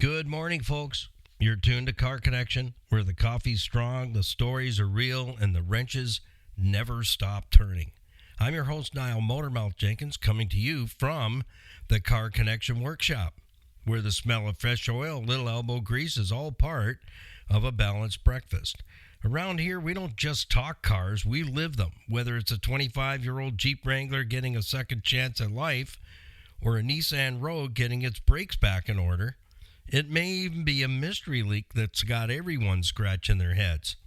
Good morning, folks. You're tuned to Car Connection, where the coffee's strong, the stories are real, and the wrenches never stop turning. I'm your host, Niall Motormouth Jenkins, coming to you from the Car Connection Workshop, where the smell of fresh oil, little elbow grease is all part of a balanced breakfast. Around here, we don't just talk cars, we live them. Whether it's a 25-year-old Jeep Wrangler getting a second chance at life, or a Nissan Rogue getting its brakes back in order, it may even be a mystery leak that's got everyone scratching their heads.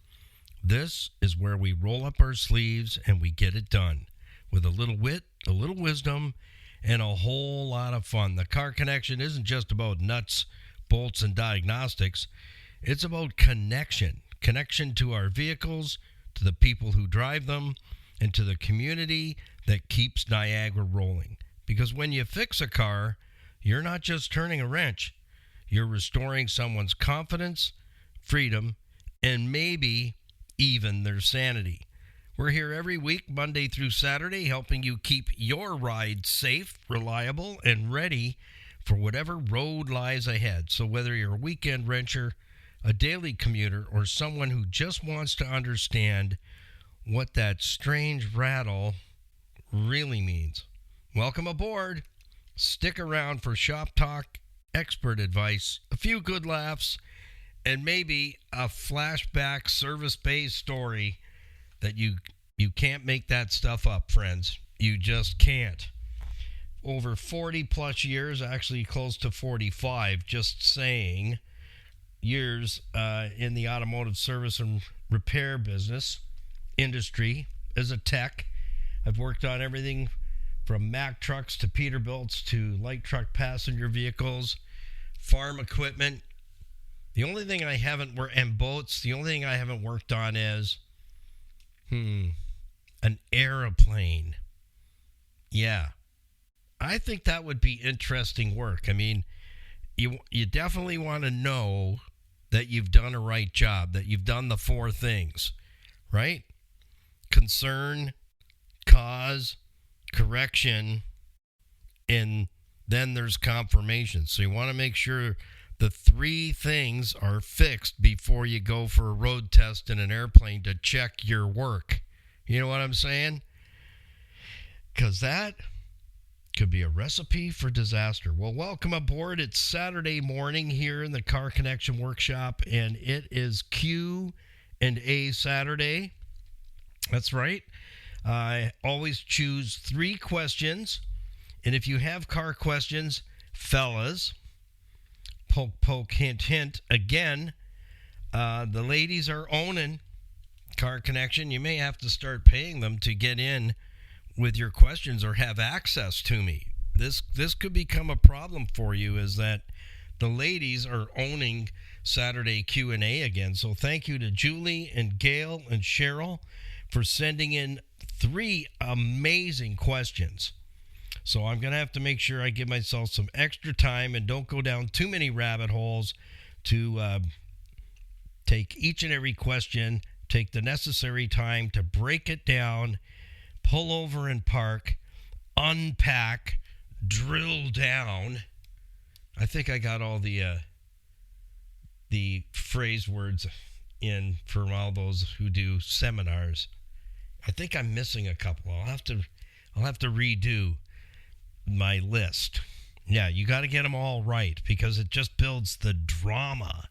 This is where we roll up our sleeves and we get it done with a little wit, a little wisdom, and a whole lot of fun. The Car Connection isn't just about nuts, bolts, and diagnostics. It's about connection to our vehicles, to the people who drive them, and to the community that keeps Niagara rolling. Because when you fix a car, you're not just turning a wrench. You're restoring someone's confidence, freedom, and maybe even their sanity. We're here every week, Monday through Saturday, helping you keep your ride safe, reliable, and ready for whatever road lies ahead. So whether you're a weekend wrencher, a daily commuter, or someone who just wants to understand what that strange rattle really means, welcome aboard. Stick around for shop talk, expert advice, a few good laughs, and maybe a flashback service-based story that you can't make that stuff up, friends. You just can't. Over 40 plus years, actually close to 45, just saying, years in the automotive service and repair business industry as a tech. I've worked on everything from Mack trucks to Peterbilts to light truck passenger vehicles, farm equipment. The only thing I haven't worked, and boats, the only thing I haven't worked on is an airplane. Yeah. I think that would be interesting work. I mean, you definitely want to know that you've done a right job, that you've done the four things, right? Concern, cause, correction, and then there's confirmation. So you want to make sure the three things are fixed before you go for a road test in an airplane to check your work. You know what I'm saying? Because that could be a recipe for disaster. Well, welcome aboard. It's Saturday morning here in the Car Connection Workshop, and it is Q&A Saturday. That's right. I always choose 3 questions. And if you have car questions, fellas, poke, poke, hint, hint, again, the ladies are owning Car Connection. You may have to start paying them to get in with your questions or have access to me. This could become a problem for you, is that the ladies are owning Saturday Q&A again. So thank you to Julie and Gail and Cheryl for sending in 3 amazing questions. So I'm going to have to make sure I give myself some extra time and don't go down too many rabbit holes to take each and every question, take the necessary time to break it down, pull over and park, unpack, drill down. I think I got all the phrase words in for all those who do seminars. I think I'm missing a couple. I'll have to redo my list. Yeah, you got to get them all right because it just builds the drama.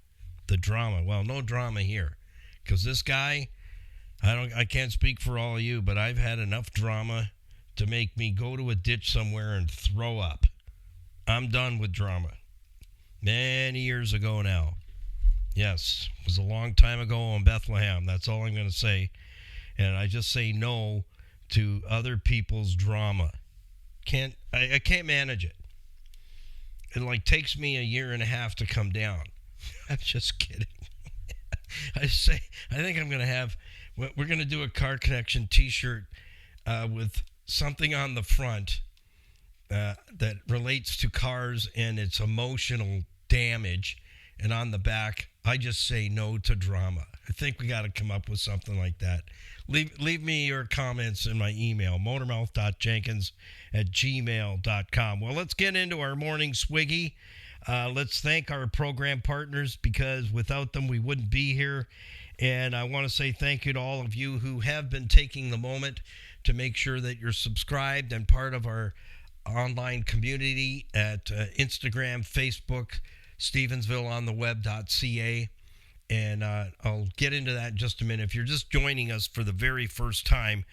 Well, no drama here because this guy, I can't speak for all of you, but I've had enough drama to make me go to a ditch somewhere and throw up. I'm done with drama. Many years ago now. Yes, it was a long time ago in Bethlehem. That's all I'm going to say. And I just say no to other people's drama. I can't manage it. It takes me a year and a half to come down. I'm just kidding. I think I'm going to have, we're going to do a Car Connection t-shirt with something on the front that relates to cars and its emotional damage. And on the back, I just say no to drama. I think we got to come up with something like that. Leave me your comments in my email, motormouth.jenkins@gmail.com. Well, let's get into our morning swiggy. Let's thank our program partners because without them, we wouldn't be here. And I want to say thank you to all of you who have been taking the moment to make sure that you're subscribed and part of our online community at Instagram, Facebook, Stevensvilleontheweb.ca. And I'll get into that in just a minute. If you're just joining us for the very first time,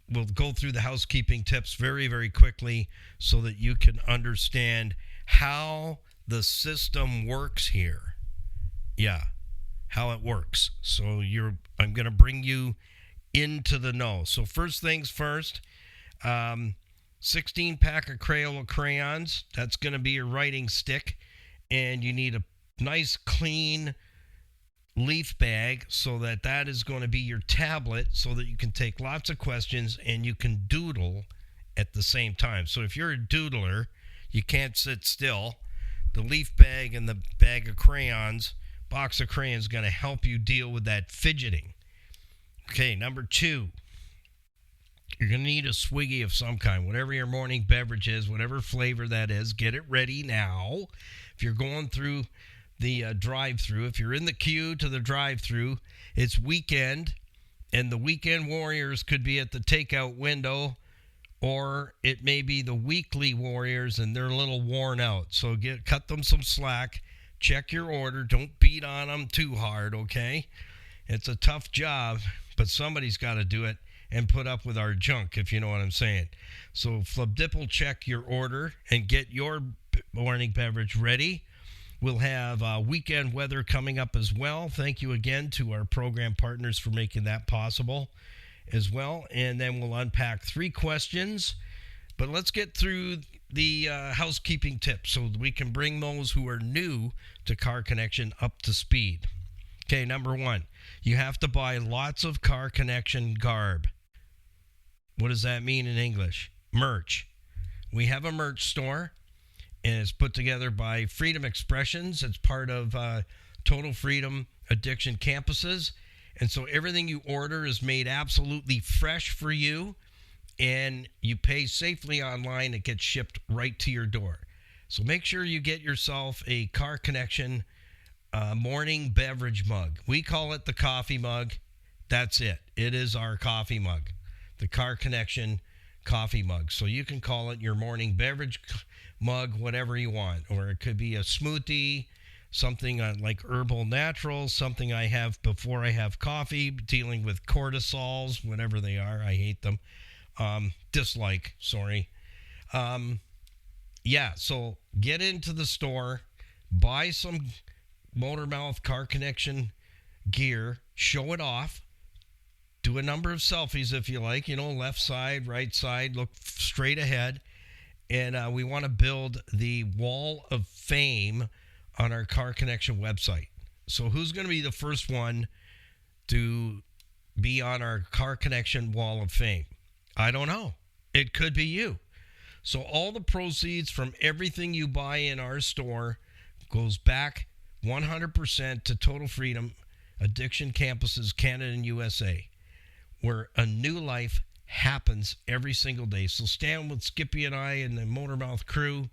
we'll go through the housekeeping tips very, very quickly so that you can understand how the system works here. Yeah, how it works. So I'm going to bring you into the know. So first things first, 16 pack of Crayola crayons. That's going to be your writing stick. And you need a nice clean leaf bag so that is going to be your tablet so that you can take lots of questions and you can doodle at the same time. So if you're a doodler, you can't sit still. The leaf bag and the bag of crayons, box of crayons, is going to help you deal with that fidgeting. Okay, number 2. You're going to need a swiggy of some kind, whatever your morning beverage is, whatever flavor that is. Get it ready now. If you're going through the drive-thru, if you're in the queue to the drive-thru, it's weekend, and the weekend warriors could be at the takeout window, or it may be the weekly warriors, and they're a little worn out. So cut them some slack. Check your order. Don't beat on them too hard, okay? It's a tough job, but somebody's got to do it and put up with our junk, if you know what I'm saying. So Flubdip check your order and get your morning beverage ready. We'll have weekend weather coming up as well. Thank you again to our program partners for making that possible as well. And then we'll unpack 3 questions. But let's get through the housekeeping tips so that we can bring those who are new to Car Connection up to speed. Okay, number 1, you have to buy lots of Car Connection garb. What does that mean in English? Merch. We have a merch store, and it's put together by Freedom Expressions. It's part of Total Freedom Addiction Campuses. And so everything you order is made absolutely fresh for you, and you pay safely online. It gets shipped right to your door. So make sure you get yourself a Car Connection morning beverage mug. We call it the coffee mug. That's it. It is our coffee mug, the Car Connection coffee mug. So you can call it your morning beverage mug, whatever you want. Or it could be a smoothie, something like herbal naturals, something I have before I have coffee, dealing with cortisols, whatever they are. I hate them. So get into the store, buy some Motormouth Car Connection gear, show it off, do a number of selfies if you like, left side, right side, look straight ahead. And we want to build the wall of fame on our Car Connection website. So who's going to be the first one to be on our Car Connection wall of fame? I don't know. It could be you. So all the proceeds from everything you buy in our store goes back 100% to Total Freedom Addiction Campuses, Canada and USA, where a new life happens every single day. So stand with Skippy and I and the Motormouth crew,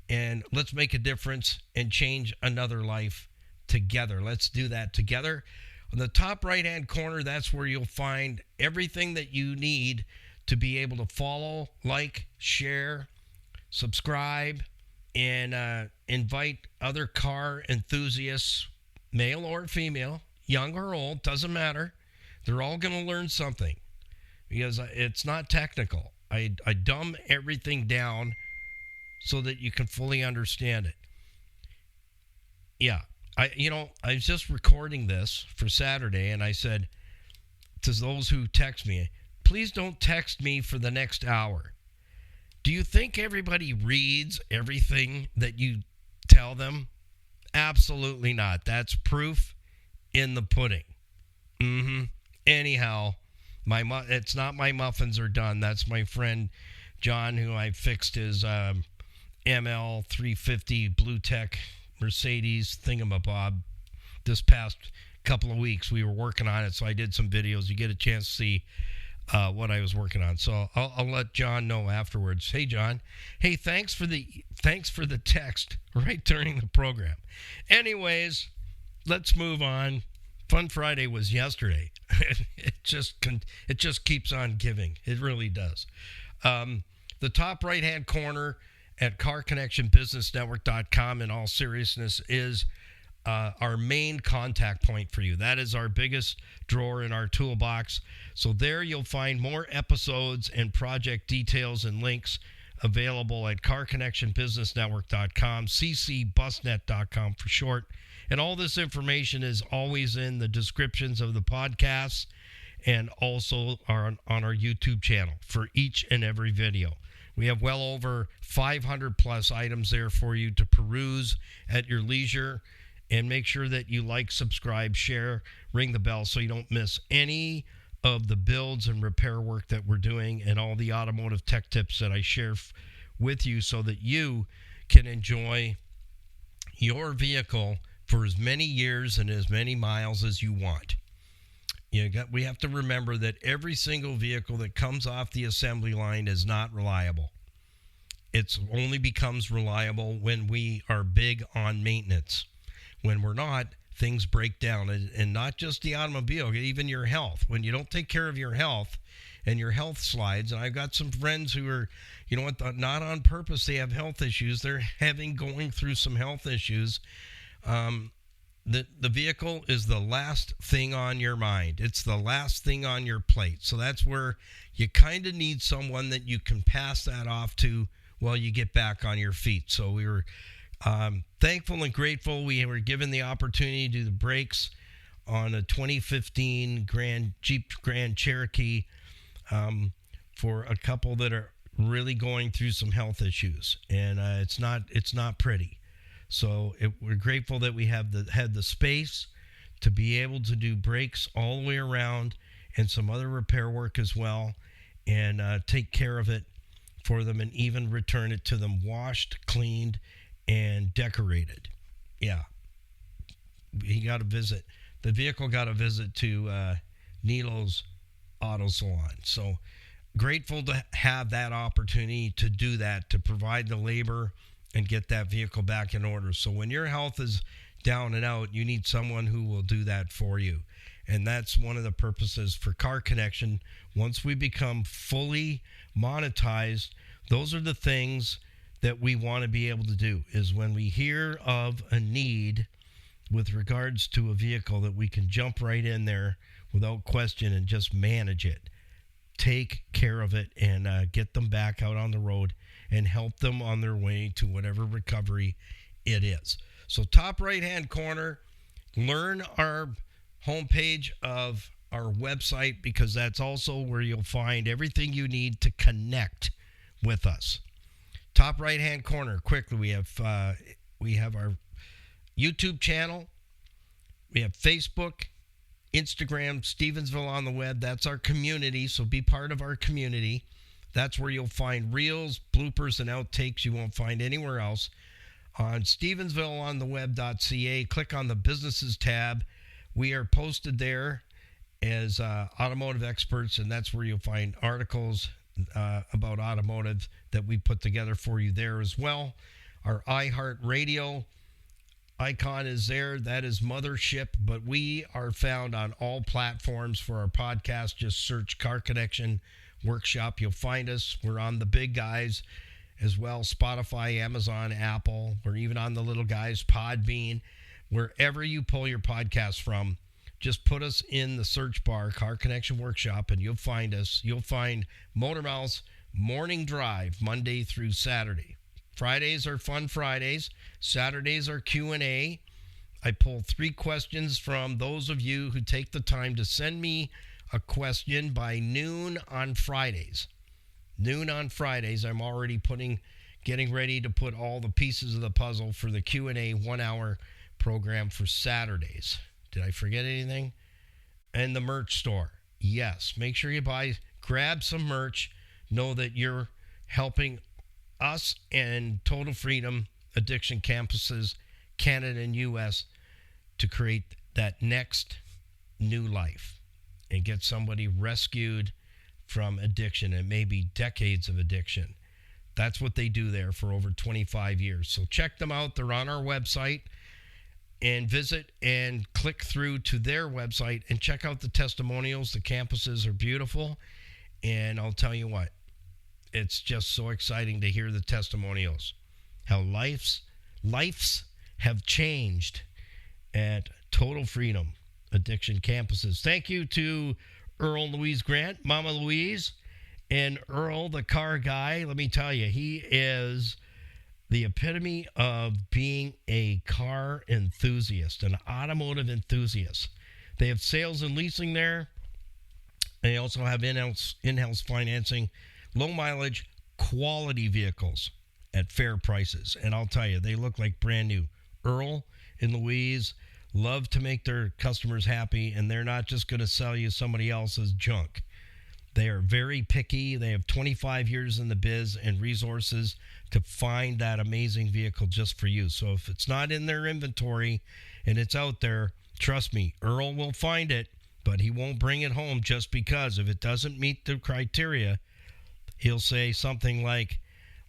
and let's make a difference and change another life together. Let's do that together. On the top right-hand corner, that's where you'll find everything that you need to be able to follow, like, share, subscribe, and invite other car enthusiasts, male or female, young or old, doesn't matter. They're all going to learn something because it's not technical. I dumb everything down so that you can fully understand it. Yeah, I was just recording this for Saturday, and I said to those who text me, please don't text me for the next hour. Do you think everybody reads everything that you tell them? Absolutely not. That's proof in the pudding. Anyhow, it's not my muffins are done. That's my friend John, who I fixed his ML 350 Blue Tech Mercedes thingamabob this past couple of weeks. We were working on it, so I did some videos. You get a chance to see what I was working on. So I'll let John know afterwards. Hey, John. Hey, thanks for the text right during the program. Anyways, let's move on. Fun Friday was yesterday. It just keeps on giving. It really does. The top right-hand corner at carconnectionbusinessnetwork.com, in all seriousness, is our main contact point for you. That is our biggest drawer in our toolbox. So there you'll find more episodes and project details and links available at carconnectionbusinessnetwork.com, ccbusnet.com for short. And all this information is always in the descriptions of the podcasts and also on our YouTube channel for each and every video. We have well over 500 plus items there for you to peruse at your leisure. And make sure that you like, subscribe, share, ring the bell so you don't miss any of the builds and repair work that we're doing and all the automotive tech tips that I share with you so that you can enjoy your vehicle for as many years and as many miles as you want. We have to remember that every single vehicle that comes off the assembly line is not reliable. It only becomes reliable when we are big on maintenance. When we're not, things break down, and not just the automobile, even your health. When you don't take care of your health and your health slides, and I've got some friends who are, not on purpose, they have health issues. They're going through some health issues. The vehicle is the last thing on your mind. It's the last thing on your plate. So that's where you kind of need someone that you can pass that off to while you get back on your feet. So we were thankful and grateful we were given the opportunity to do the brakes on a 2015 Jeep Grand Cherokee for a couple that are really going through some health issues, and it's not pretty. So we're grateful that we had the space to be able to do brakes all the way around and some other repair work as well, and take care of it for them and even return it to them washed, cleaned, and decorated. Yeah. The vehicle got a visit to Nilo's Auto Salon. So grateful to have that opportunity to do that, to provide the labor and get that vehicle back in order. So when your health is down and out, you need someone who will do that for you. And that's one of the purposes for Car Connection. Once we become fully monetized, those are the things that we want to be able to do, is when we hear of a need with regards to a vehicle, that we can jump right in there without question and just manage it, take care of it, and get them back out on the road and help them on their way to whatever recovery it is. So top right-hand corner, learn our homepage of our website, because that's also where you'll find everything you need to connect with us. Top right-hand corner, quickly, we have our YouTube channel. We have Facebook, Instagram, Stevensville on the web. That's our community, so be part of our community. That's where you'll find reels, bloopers, and outtakes you won't find anywhere else. On StevensvilleOnTheWeb.ca, click on the Businesses tab. We are posted there as automotive experts, and that's where you'll find articles about automotive that we put together for you there as well. Our iHeartRadio icon is there. That is Mothership, but we are found on all platforms for our podcast. Just search Car Connection Workshop. You'll find us. We're on the big guys as well, Spotify, Amazon, Apple. We're even on the little guys, Podbean. Wherever you pull your podcast from, just put us in the search bar, Car Connection Workshop, and you'll find us. You'll find Motor Mouth's Morning Drive, Monday through Saturday. Fridays are Fun Fridays. Saturdays are Q&A. I pull 3 questions from those of you who take the time to send me a question by noon on Fridays. Noon on Fridays, I'm already getting ready to put all the pieces of the puzzle for the Q&A 1-hour program for Saturdays. Did I forget anything? And the merch store. Yes, make sure you grab some merch. Know that you're helping us and Total Freedom Addiction Campuses, Canada and U.S., to create that next new life and get somebody rescued from addiction, and maybe decades of addiction. That's what they do there for over 25 years. So check them out. They're on our website, and visit and click through to their website and check out the testimonials. The campuses are beautiful. And I'll tell you what, it's just so exciting to hear the testimonials, how lives have changed at Total Freedom Addiction Campuses. Thank you to Earl and Louise Grant, Mama Louise, and Earl, the car guy. Let me tell you, he is the epitome of being a car enthusiast, an automotive enthusiast. They have sales and leasing there. They also have in-house financing, low mileage, quality vehicles at fair prices. And I'll tell you, they look like brand new. Earl and Louise love to make their customers happy, and they're not just going to sell you somebody else's junk. They are very picky. They have 25 years in the biz and resources to find that amazing vehicle just for you. So if it's not in their inventory and it's out there, trust me, Earl will find it, but he won't bring it home just because. If it doesn't meet the criteria, he'll say something like,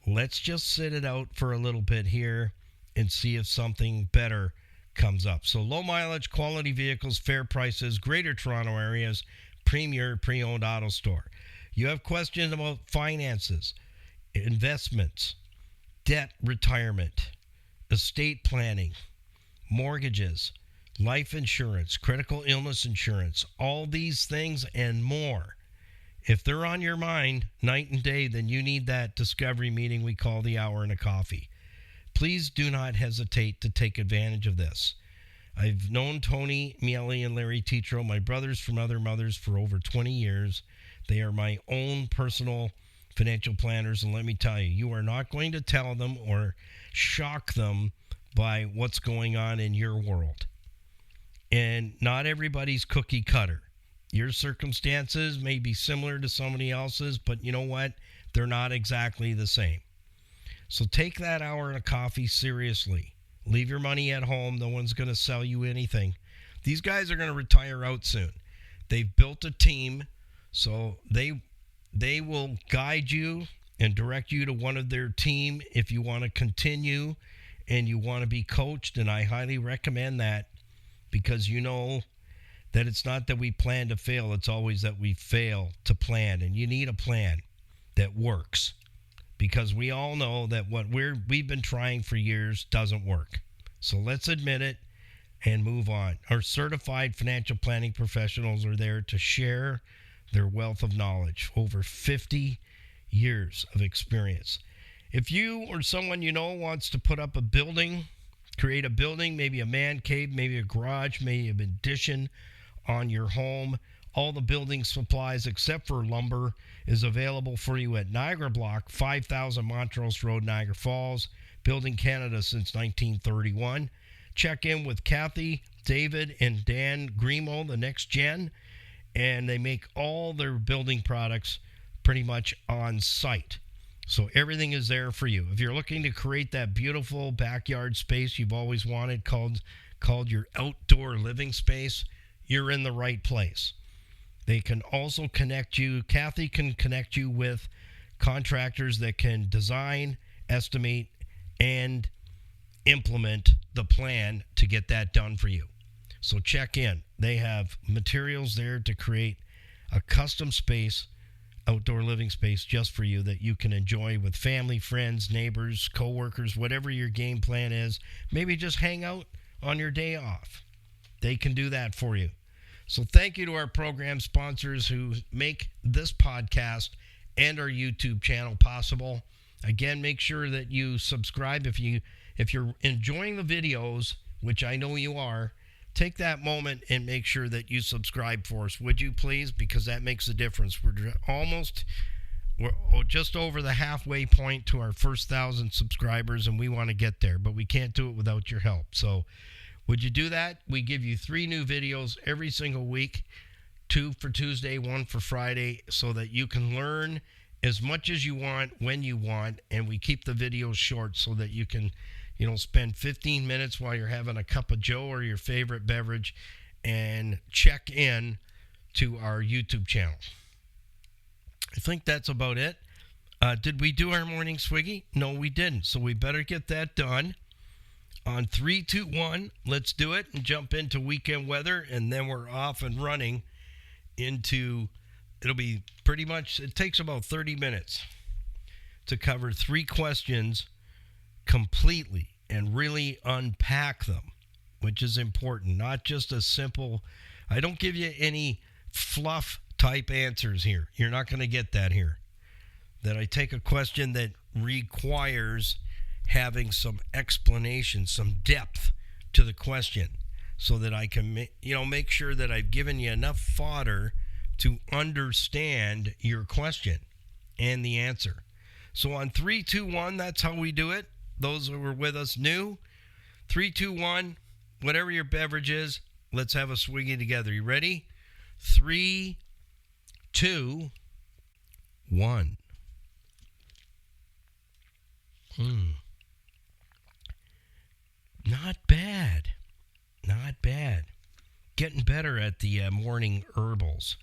let's just sit it out for a little bit here and see if something better comes up. So low mileage, quality vehicles, fair prices, Greater Toronto areas, premier pre-owned auto store. You have questions about finances, investments, debt, retirement, estate planning, mortgages, life insurance, critical illness insurance, all these things and more. If they're on your mind night and day, then you need that discovery meeting we call the Hour and a Coffee. Please do not hesitate to take advantage of this. I've known Tony Miele and Larry Tetro, my brothers from other mothers, for over 20 years. They are my own personal financial planners, and let me tell you, you are not going to tell them or shock them by what's going on in your world. And not everybody's cookie cutter. Your circumstances may be similar to somebody else's, but you know what? They're not exactly the same. So take that hour and a coffee seriously. Leave your money at home. No one's going to sell you anything. These guys are going to retire out soon. They've built a team, so they will guide you and direct you to one of their team if you want to continue and you want to be coached, and I highly recommend that, because you know that it's not that we plan to fail, it's always that we fail to plan, and you need a plan that works, because we all know that what we've been trying for years doesn't work. So let's admit it and move on. Our certified financial planning professionals are there to share their wealth of knowledge, over 50 years of experience. If you or someone you know wants to put up a building, create a building, maybe a man cave, maybe a garage, maybe an addition on your home, all the building supplies except for lumber is available for you at Niagara Block, 5000 Montrose Road, Niagara Falls, Building Canada since 1931. Check in with Kathy, David, and Dan Grimo, the next gen, and they make all their building products pretty much on site. So everything is there for you. If you're looking to create that beautiful backyard space you've always wanted, called your outdoor living space, you're in the right place. They can also connect you. Kathy can connect you with contractors that can design, estimate, and implement the plan to get that done for you. So check in. They have materials there to create a custom space, outdoor living space just for you that you can enjoy with family, friends, neighbors, coworkers, whatever your game plan is. Maybe just hang out on your day off. They can do that for you. So thank you to our program sponsors who make this podcast and our YouTube channel possible. Again, make sure that you subscribe. If you're enjoying the videos, which I know you are, take that moment and make sure that you subscribe for us, would you please? Because that makes a difference. We're just over the halfway point to our first 1,000 subscribers, and we want to get there, but we can't do it without your help. So would you do that? We give you 3 new videos every single week, 2 for Tuesday, 1 for Friday, so that you can learn as much as you want when you want, and we keep the videos short so that you can, spend 15 minutes while you're having a cup of joe or your favorite beverage and check in to our YouTube channel. I think that's about it. Did we do our morning swiggy? No, we didn't. So we better get that done. On 3, 2, 1, let's do it and jump into weekend weather, and then we're off and running into, it'll be pretty much, it takes about 30 minutes to cover 3 questions completely and really unpack them, which is important. Not just a simple, I don't give you any fluff type answers here. You're not going to get that here. That I take a question that requires having some explanation, some depth to the question, so that I can, make sure that I've given you enough fodder to understand your question and the answer. So on 3, 2, 1, that's how we do it. Those who were with us new. 3, 2, 1, whatever your beverage is, let's have a swiggy together. You ready? 3, 2, 1. Not bad. Not bad. Getting better at the morning herbals.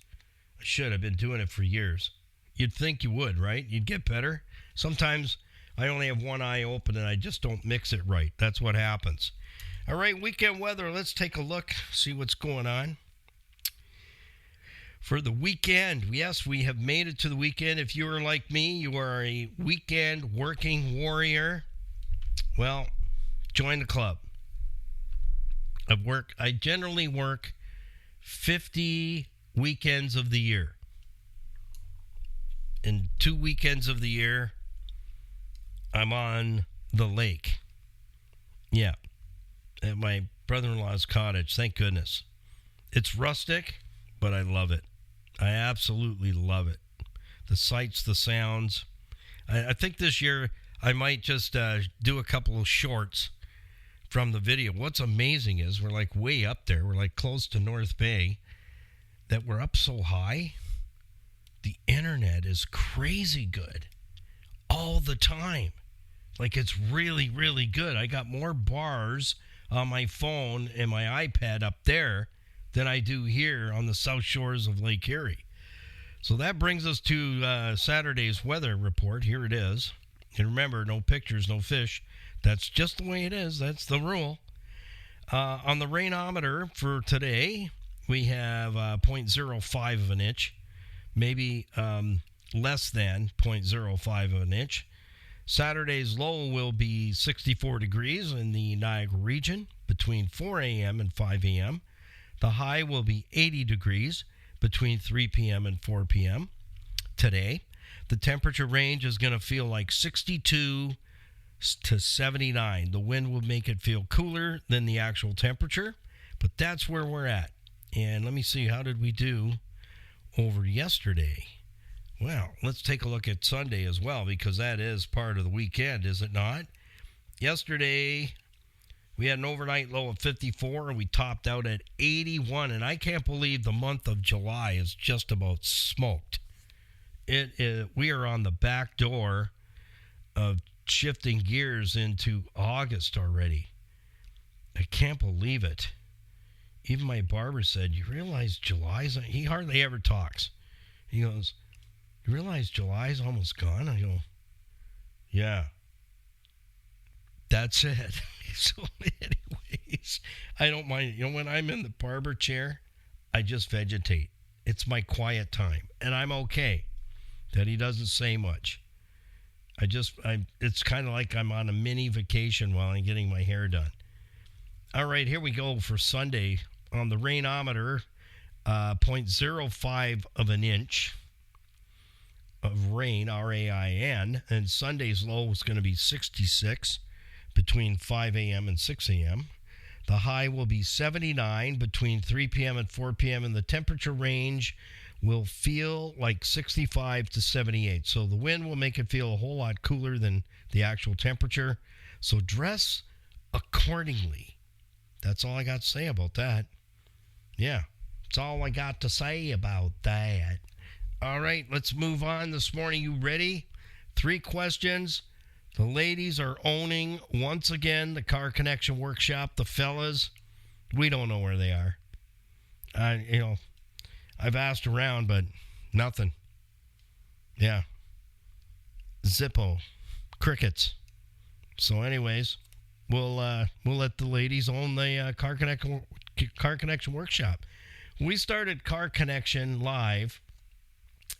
I should have been doing it for years. You'd think you would, right? You'd get better. Sometimes I only have one eye open and I just don't mix it right. That's what happens. All right, weekend weather. Let's take a look, see what's going on. For the weekend, yes, we have made it to the weekend. If you are like me, you are a weekend working warrior. Well, join the club. I generally work 50 weekends of the year. And 2 weekends of the year, I'm on the lake. Yeah, at my brother-in-law's cottage, thank goodness. It's rustic, but I love it. I absolutely love it. The sights, the sounds. I think this year I might just do a couple of shorts from the video. What's amazing is we're like way up there. We're like close to North Bay. That we're up so high. The internet is crazy good all the time. Like it's really, really good. I got more bars on my phone and my iPad up there than I do here on the south shores of Lake Erie. So that brings us to Saturday's weather report. Here it is. And remember, no pictures, no fish. That's just the way it is. That's the rule. On the rainometer for today, we have 0.05 of an inch, maybe less than 0.05 of an inch. Saturday's low will be 64 degrees in the Niagara region between 4 a.m. and 5 a.m. The high will be 80 degrees between 3 p.m. and 4 p.m. today. The temperature range is going to feel like 62 to 79. The wind will make it feel cooler than the actual temperature, but that's where we're at. And let me see, how did we do over yesterday? Well, let's take a look at Sunday as well, because that is part of the weekend, is it not? Yesterday, we had an overnight low of 54, and we topped out at 81, and I can't believe the month of July is just about smoked. We are on the back door of shifting gears into August already. I can't believe it. Even my barber said, you realize July's, he hardly ever talks. He goes, you realize July's almost gone? I go, yeah. That's it. So anyways, I don't mind. When I'm in the barber chair, I just vegetate. It's my quiet time. And I'm okay that he doesn't say much. It's kind of like I'm on a mini vacation while I'm getting my hair done. All right, here we go for Sunday. On the rainometer, 0.05 of an inch of rain, R-A-I-N, and Sunday's low is going to be 66 between 5 a.m. and 6 a.m. The high will be 79 between 3 p.m. and 4 p.m., and the temperature range will feel like 65 to 78. So the wind will make it feel a whole lot cooler than the actual temperature. So dress accordingly. That's all I got to say about that. Yeah, that's all I got to say about that. All right, let's move on this morning. You ready? 3 questions. The ladies are owning, once again, the Car Connection Workshop. The fellas, we don't know where they are. I've asked around, but nothing. Yeah. Zippo. Crickets. So anyways, we'll let the ladies own the Car Connection workshop. We started Car Connection live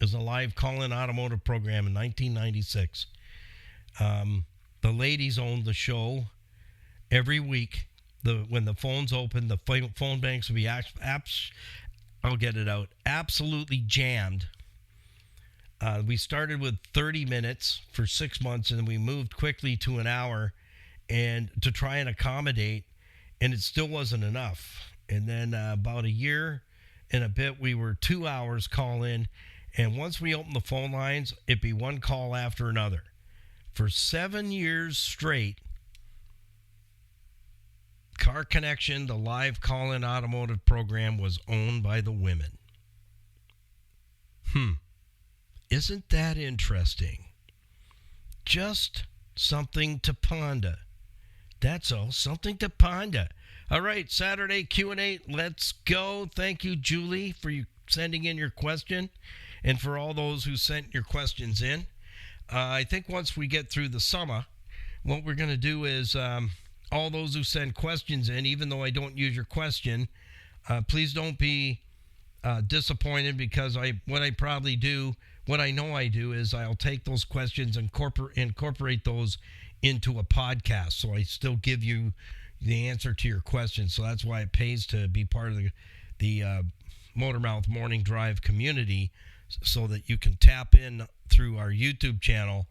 as a live call-in automotive program in 1996. The ladies owned the show every week. When the phones open, the phone banks would be I'll get it out, absolutely jammed. We started with 30 minutes for 6 months, and we moved quickly to an hour and to try and accommodate, and it still wasn't enough. And then about a year and a bit, we were 2 hours call in, and once we opened the phone lines, it'd be one call after another. For 7 years straight, Car Connection, the live call-in automotive program, was owned by the women. Isn't that interesting? Just something to ponder. That's all. Something to ponder. All right, Saturday Q&A. Let's go. Thank you, Julie, for you sending in your question, and for all those who sent your questions in. I think once we get through the summer, what we're going to do is all those who send questions in, even though I don't use your question, please don't be disappointed, because what I know I do is I'll take those questions and incorporate those into a podcast. So I still give you the answer to your question. So that's why it pays to be part of the Motormouth Morning Drive community, so that you can tap in through our YouTube channel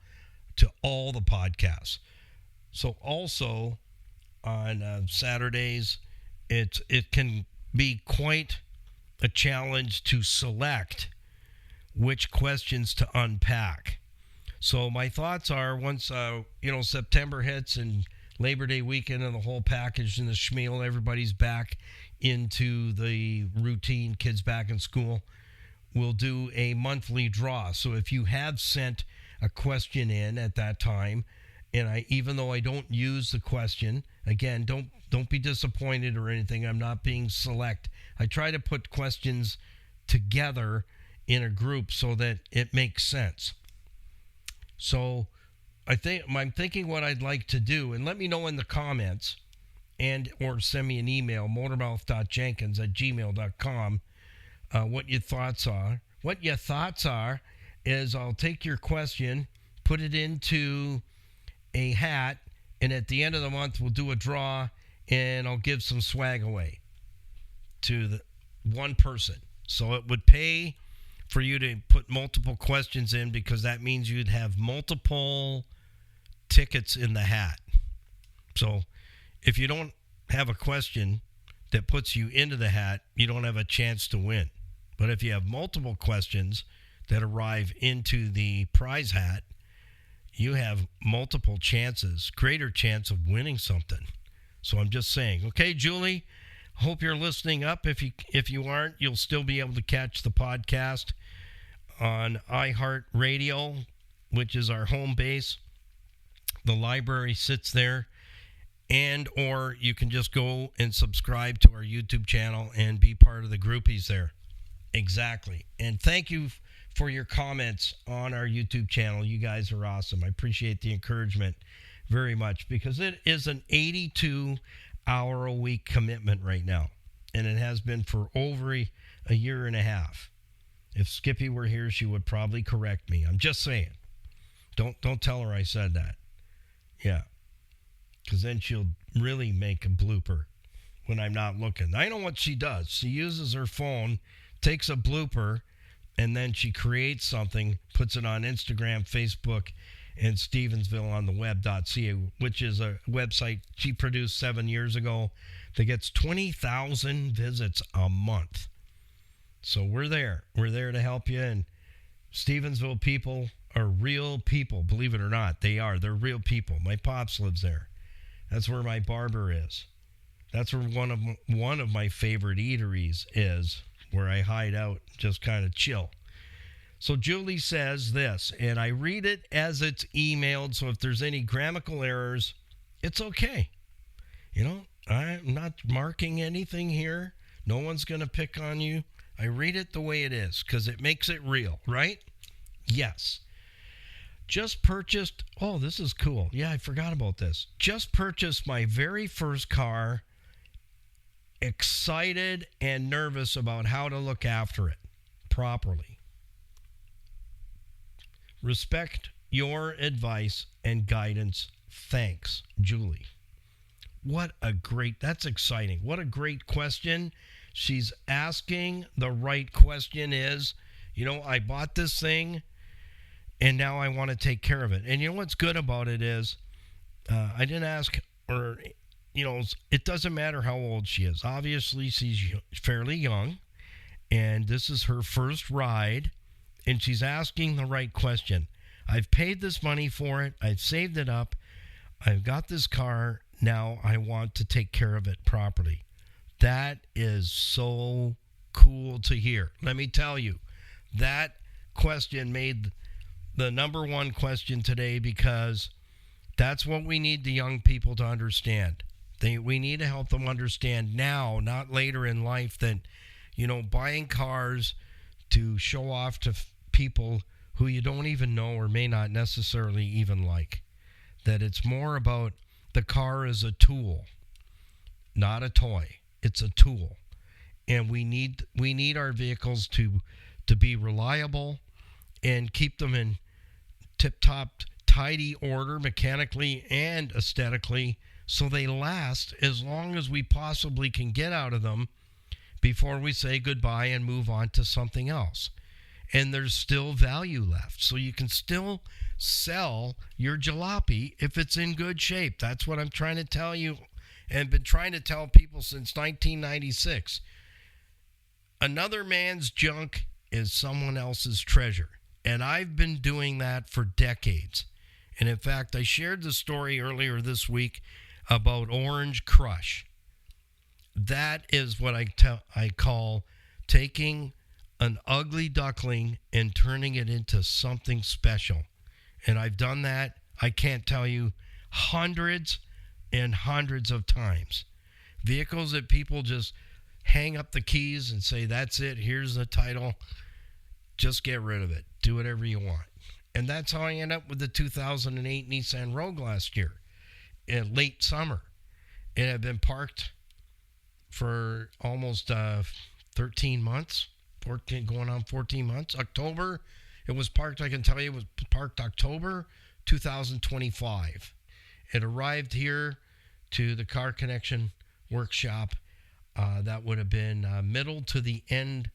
to all the podcasts. So also on Saturdays, it can be quite a challenge to select which questions to unpack. So my thoughts are, once September hits and Labor Day weekend and the whole package and the schmeal, everybody's back into the routine, kids back in school, we'll do a monthly draw. So if you have sent a question in at that time, and even though I don't use the question, again, don't be disappointed or anything. I'm not being select. I try to put questions together in a group so that it makes sense. So I'm thinking what I'd like to do, and let me know in the comments, and or send me an email, motormouth.jenkins@gmail.com, what your thoughts are. What your thoughts are is I'll take your question, put it into a hat, and at the end of the month, we'll do a draw, and I'll give some swag away to the one person. So it would pay for you to put multiple questions in, because that means you'd have multiple tickets in the hat. So if you don't have a question that puts you into the hat, you don't have a chance to win. But if you have multiple questions that arrive into the prize hat, you have multiple chances, greater chance of winning something. So I'm just saying. Okay, Julie, hope you're listening up. If you aren't, you'll still be able to catch the podcast on iHeartRadio, which is our home base. The library sits there. And or you can just go and subscribe to our YouTube channel and be part of the groupies there. Exactly. And thank you for your comments on our YouTube channel. You guys are awesome. I appreciate the encouragement very much, because it is an 82-hour-a-week commitment right now, and it has been for over a year and a half. If Skippy were here, she would probably correct me. I'm just saying. Don't tell her I said that. Yeah, because then she'll really make a blooper when I'm not looking. I know what she does. She uses her phone, takes a blooper, and then she creates something, puts it on Instagram, Facebook, and Stevensville on the web.ca, which is a website she produced 7 years ago that gets 20,000 visits a month. So we're there. We're there to help you. And Stevensville people are real people, believe it or not. They are. They're real people. My pops lives there. That's where my barber is. That's where one of my favorite eateries is, where I hide out, just kind of chill. So Julie says this, and I read it as it's emailed, so if there's any grammatical errors, it's okay. I'm not marking anything here. No one's going to pick on you. I read it the way it is, because it makes it real, right? Yes. Just purchased, oh, this is cool. Yeah, I forgot about this. Just purchased my very first car, excited and nervous about how to look after it properly. Respect your advice and guidance. Thanks, Julie. That's exciting. What a great question. She's asking the right question is, I bought this thing and now I want to take care of it. And you know what's good about it is I didn't ask her, it doesn't matter how old she is. Obviously, she's fairly young and this is her first ride and she's asking the right question. I've paid this money for it. I've saved it up. I've got this car. Now I want to take care of it properly. That is so cool to hear. Let me tell you, that question made the number one question today because that's what we need the young people to understand. We need to help them understand now, not later in life, that, buying cars to show off to people who you don't even know or may not necessarily even like. That it's more about the car as a tool, not a toy. It's a tool. And we need our vehicles to be reliable and keep them in tip-top, tidy order mechanically and aesthetically so they last as long as we possibly can get out of them before we say goodbye and move on to something else. And there's still value left. So you can still sell your jalopy if it's in good shape. That's what I'm trying to tell you and been trying to tell people since 1996. Another man's junk is someone else's treasure. And I've been doing that for decades. And in fact, I shared the story earlier this week about Orange Crush. That is what I call taking an ugly duckling and turning it into something special. And I've done that, I can't tell you, hundreds and hundreds of times. Vehicles that people just hang up the keys and say, that's it, here's the title, just get rid of it, do whatever you want. And that's how I ended up with the 2008 Nissan Rogue last year, in late summer. It had been parked for almost 13 months. 14, going on 14 months. October, it was parked, I can tell you, it was parked October 2025. It arrived here to the Car Connection workshop. That would have been middle to the end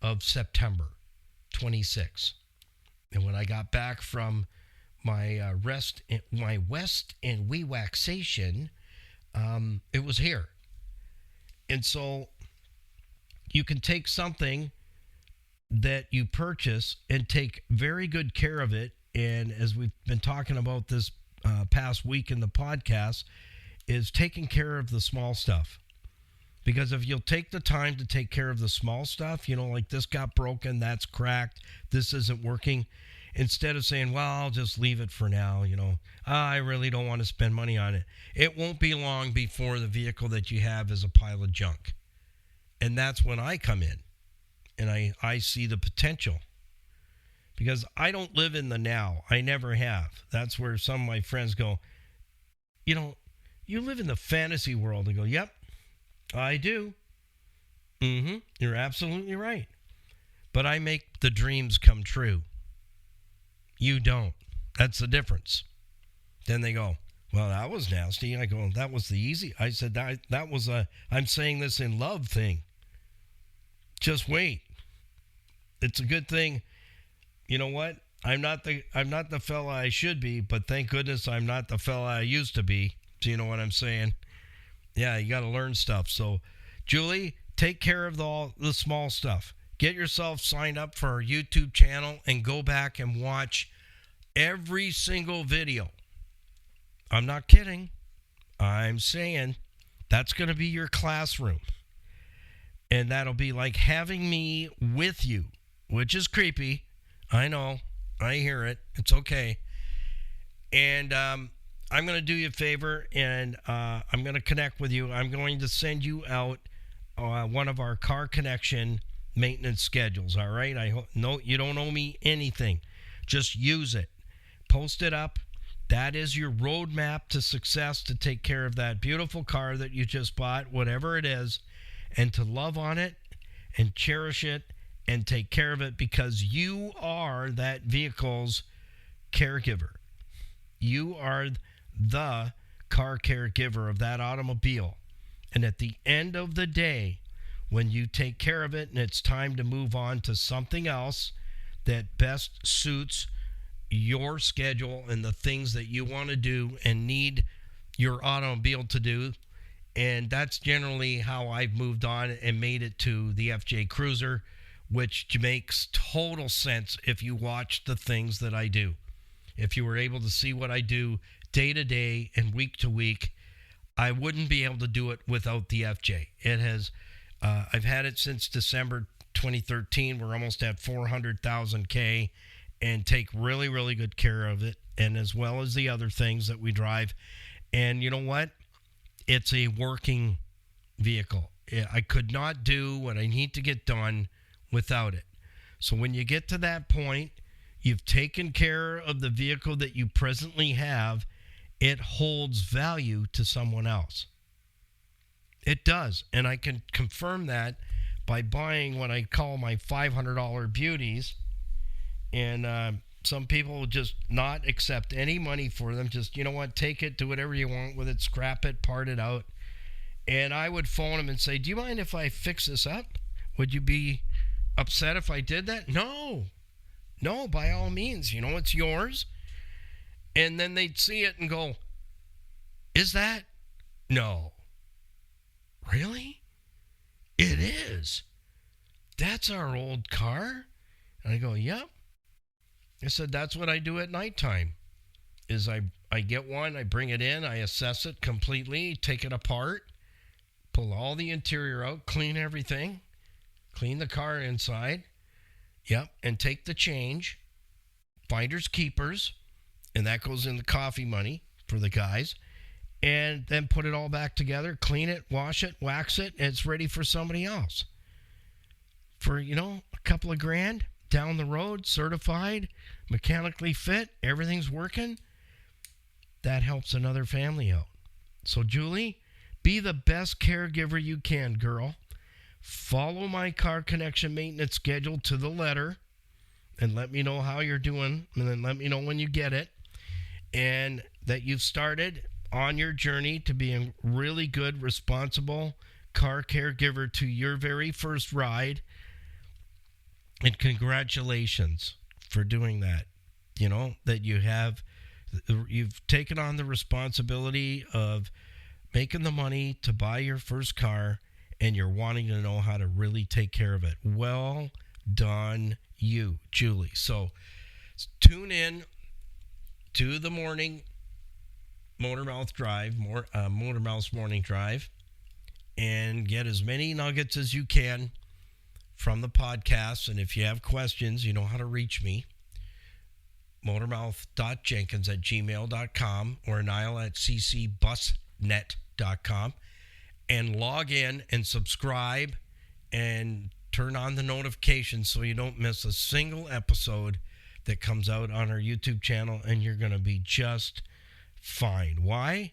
of September 26. And when I got back from my west and wee waxation, it was here. And so you can take something that you purchase and take very good care of it. And as we've been talking about this past week in the podcast, is taking care of the small stuff. Because if you'll take the time to take care of the small stuff, like this got broken, that's cracked, this isn't working, instead of saying, well, I'll just leave it for now, I really don't want to spend money on it. It won't be long before the vehicle that you have is a pile of junk. And that's when I come in and I see the potential. Because I don't live in the now. I never have. That's where some of my friends go, you live in the fantasy world. I go, yep, I do. You're absolutely right. But I make the dreams come true. You don't. That's the difference. Then they go, well, that was nasty. I go, that was the easy. I said, that was I'm saying this in love thing. Just wait. It's a good thing. You know what? I'm not the fella I should be, but thank goodness I'm not the fella I used to be. Do you know what I'm saying? Yeah, you got to learn stuff. So, Julie, take care of all the small stuff. Get yourself signed up for our YouTube channel and go back and watch every single video. I'm not kidding. I'm saying that's going to be your classroom. And that'll be like having me with you, which is creepy. I know. I hear it. It's okay. And I'm going to do you a favor, and I'm going to connect with you. I'm going to send you out one of our Car Connection maintenance schedules, all right? I know you don't owe me anything. Just use it. Post it up. That is your roadmap to success, to take care of that beautiful car that you just bought, whatever it is, and to love on it and cherish it and take care of it, because you are that vehicle's caregiver. You are the car caregiver of that automobile. And at the end of the day, when you take care of it and it's time to move on to something else that best suits your schedule and the things that you want to do and need your automobile to do. And that's generally how I've moved on and made it to the FJ Cruiser, which makes total sense if you watch the things that I do. If you were able to see what I do day to day and week to week, I wouldn't be able to do it without the FJ. It has, I've had it since December 2013. We're almost at 400,000 K, and take really, really good care of it, and as well as the other things that we drive. And you know what? It's a working vehicle. I could not do what I need to get done without it. So when you get to that point, you've taken care of the vehicle that you presently have, it holds value to someone else. It does. And I can confirm that by buying what I call my $500 beauties. And some people will just not accept any money for them. Just, you know what, take it, do whatever you want with it, scrap it, part it out. And I would phone them and say, do you mind if I fix this up? Would you be upset if I did that? No, by all means, it's yours. And then they'd see it and go, is that? No. Really? It is. That's our old car? And I go, yep. I said, that's what I do at nighttime, is I get one, I bring it in, I assess it completely, take it apart, pull all the interior out, clean everything, clean the car inside, yep, and take the change, finders keepers, and that goes in the coffee money for the guys, and then put it all back together, clean it, wash it, wax it, and it's ready for somebody else. For, a couple of grand. Down the road, certified, mechanically fit, everything's working. That helps another family out. So, Julie, be the best caregiver you can, girl. Follow my Car Connection maintenance schedule to the letter and let me know how you're doing, and then let me know when you get it, and that you've started on your journey to be a really good, responsible car caregiver to your very first ride. And congratulations for doing that. That you've taken on the responsibility of making the money to buy your first car, and you're wanting to know how to really take care of it. Well done, you, Julie. So tune in to the morning Motormouth Drive, Motormouth's Morning Drive, and get as many nuggets as you can from the podcast. And if you have questions, you know how to reach me. motormouth.jenkins@gmail.com or niall@ccbusnet.com, and log in and subscribe and turn on the notifications so you don't miss a single episode that comes out on our YouTube channel, and you're going to be just fine. Why?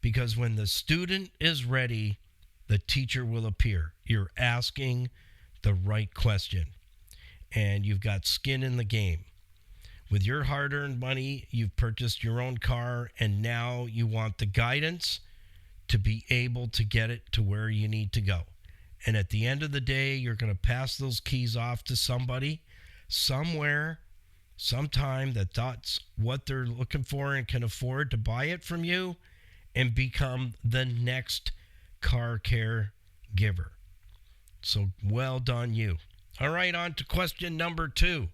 Because when the student is ready, the teacher will appear. You're asking the right question, and you've got skin in the game. With your hard-earned money, you've purchased your own car, and now you want the guidance to be able to get it to where you need to go. And at the end of the day, you're going to pass those keys off to somebody, somewhere, sometime, that's what they're looking for and can afford to buy it from you and become the next car care giver. So well done, you. All right, on to question number 2.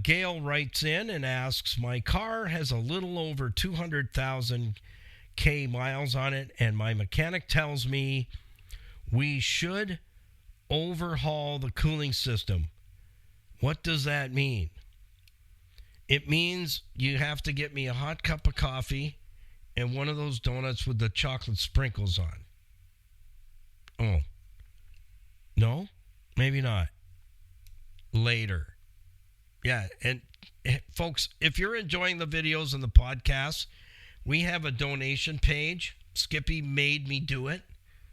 Gail writes in and asks, my car has a little over 200,000 K miles on it, and my mechanic tells me we should overhaul the cooling system. What does that mean? It means you have to get me a hot cup of coffee and one of those donuts with the chocolate sprinkles on. Oh. No? Maybe not. Later. Yeah, and folks, if you're enjoying the videos and the podcasts, we have a donation page. Skippy made me do it.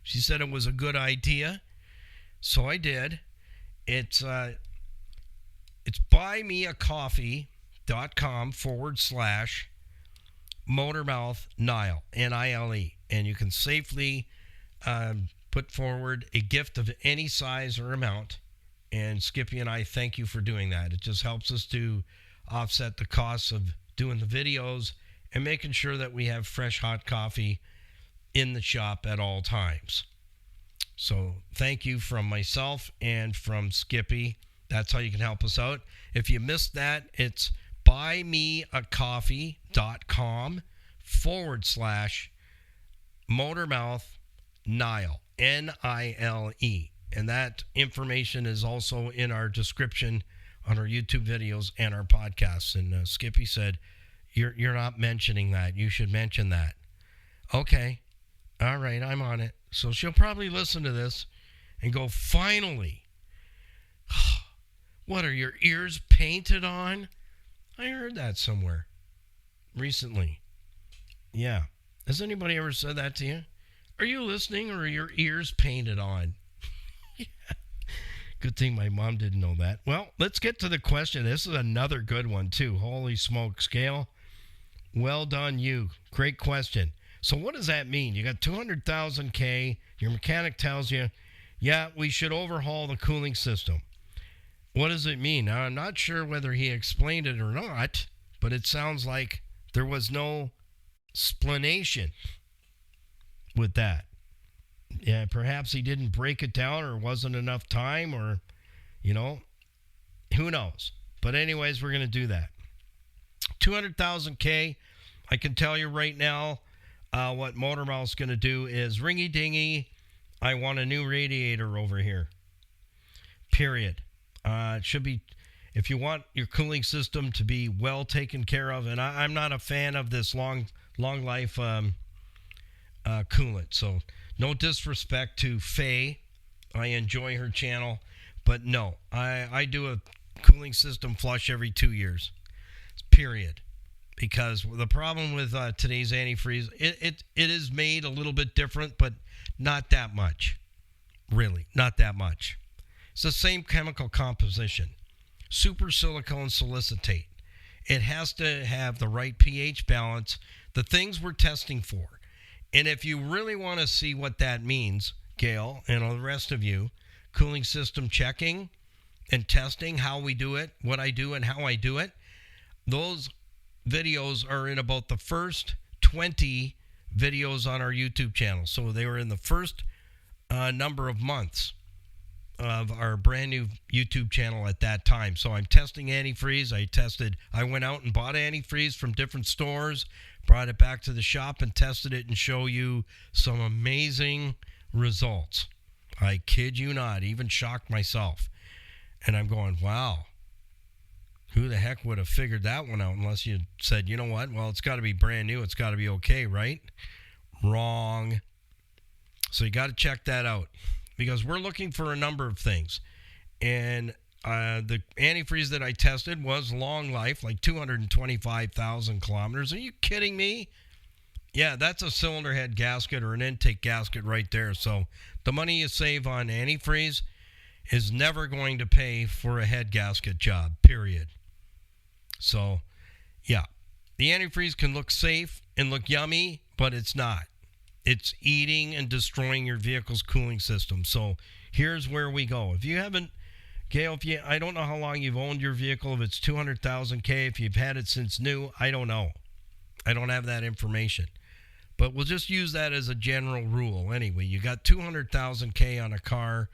She said it was a good idea, so I did. It's buymeacoffee.com/Motormouth Nile, N-I-L-E, and you can safely put forward a gift of any size or amount, and Skippy and I thank you for doing that. It just helps us to offset the costs of doing the videos and making sure that we have fresh hot coffee in the shop at all times. So thank you from myself and from Skippy. That's how you can help us out. If you missed that, it's buymeacoffee.com/Motormouth Nile, N-I-L-E. And that information is also in our description on our YouTube videos and our podcasts. And Skippy said, you're not mentioning that. You should mention that. Okay. All right, I'm on it. So she'll probably listen to this and go, finally. What, are your ears painted on? I heard that somewhere recently. Yeah. Has anybody ever said that to you? Are you listening, or are your ears painted on? Yeah. Good thing my mom didn't know that. Well, let's get to the question. This is another good one, too. Holy smokes, Gail. Well done, you. Great question. So what does that mean? You got 200,000 K. Your mechanic tells you, yeah, we should overhaul the cooling system. What does it mean? Now, I'm not sure whether he explained it or not, but it sounds like there was no explanation with that. Yeah, perhaps he didn't break it down, or wasn't enough time, or, who knows? But anyways, we're going to do that. 200,000 K. I can tell you right now, what Motormouth's going to do is ringy dingy. I want a new radiator over here. Period. It should be, if you want your cooling system to be well taken care of, and I'm not a fan of this long life coolant. So no disrespect to Faye. I enjoy her channel, but no, I do a cooling system flush every 2 years. Period. Because the problem with today's antifreeze, it is made a little bit different, but not that much. Really, not that much. It's the same chemical composition. Super silicone silicetate. It has to have the right pH balance, the things we're testing for. And if you really want to see what that means, Gail, and all the rest of you, cooling system checking and testing, how we do it, what I do and how I do it, those videos are in about the first 20 videos on our YouTube channel. So they were in the first number of months of our brand new YouTube channel at that time. So I'm testing antifreeze. I went out and bought antifreeze from different stores, brought it back to the shop and tested it, and show you some amazing results. I kid you not, even shocked myself. And I'm going, wow, who the heck would have figured that one out unless you said, you know what, well, it's got to be brand new. It's got to be okay, right? Wrong. So you got to check that out, because we're looking for a number of things. And the antifreeze that I tested was long life, like 225,000 kilometers. Are you kidding me? Yeah, that's a cylinder head gasket or an intake gasket right there. So the money you save on antifreeze is never going to pay for a head gasket job, period. So, yeah, the antifreeze can look safe and look yummy, but it's not. It's eating and destroying your vehicle's cooling system. So here's where we go. If you haven't, Gail, I don't know how long you've owned your vehicle. If it's 200,000 K, if you've had it since new, I don't know. I don't have that information. But we'll just use that as a general rule. Anyway, you got 200,000 K on a car.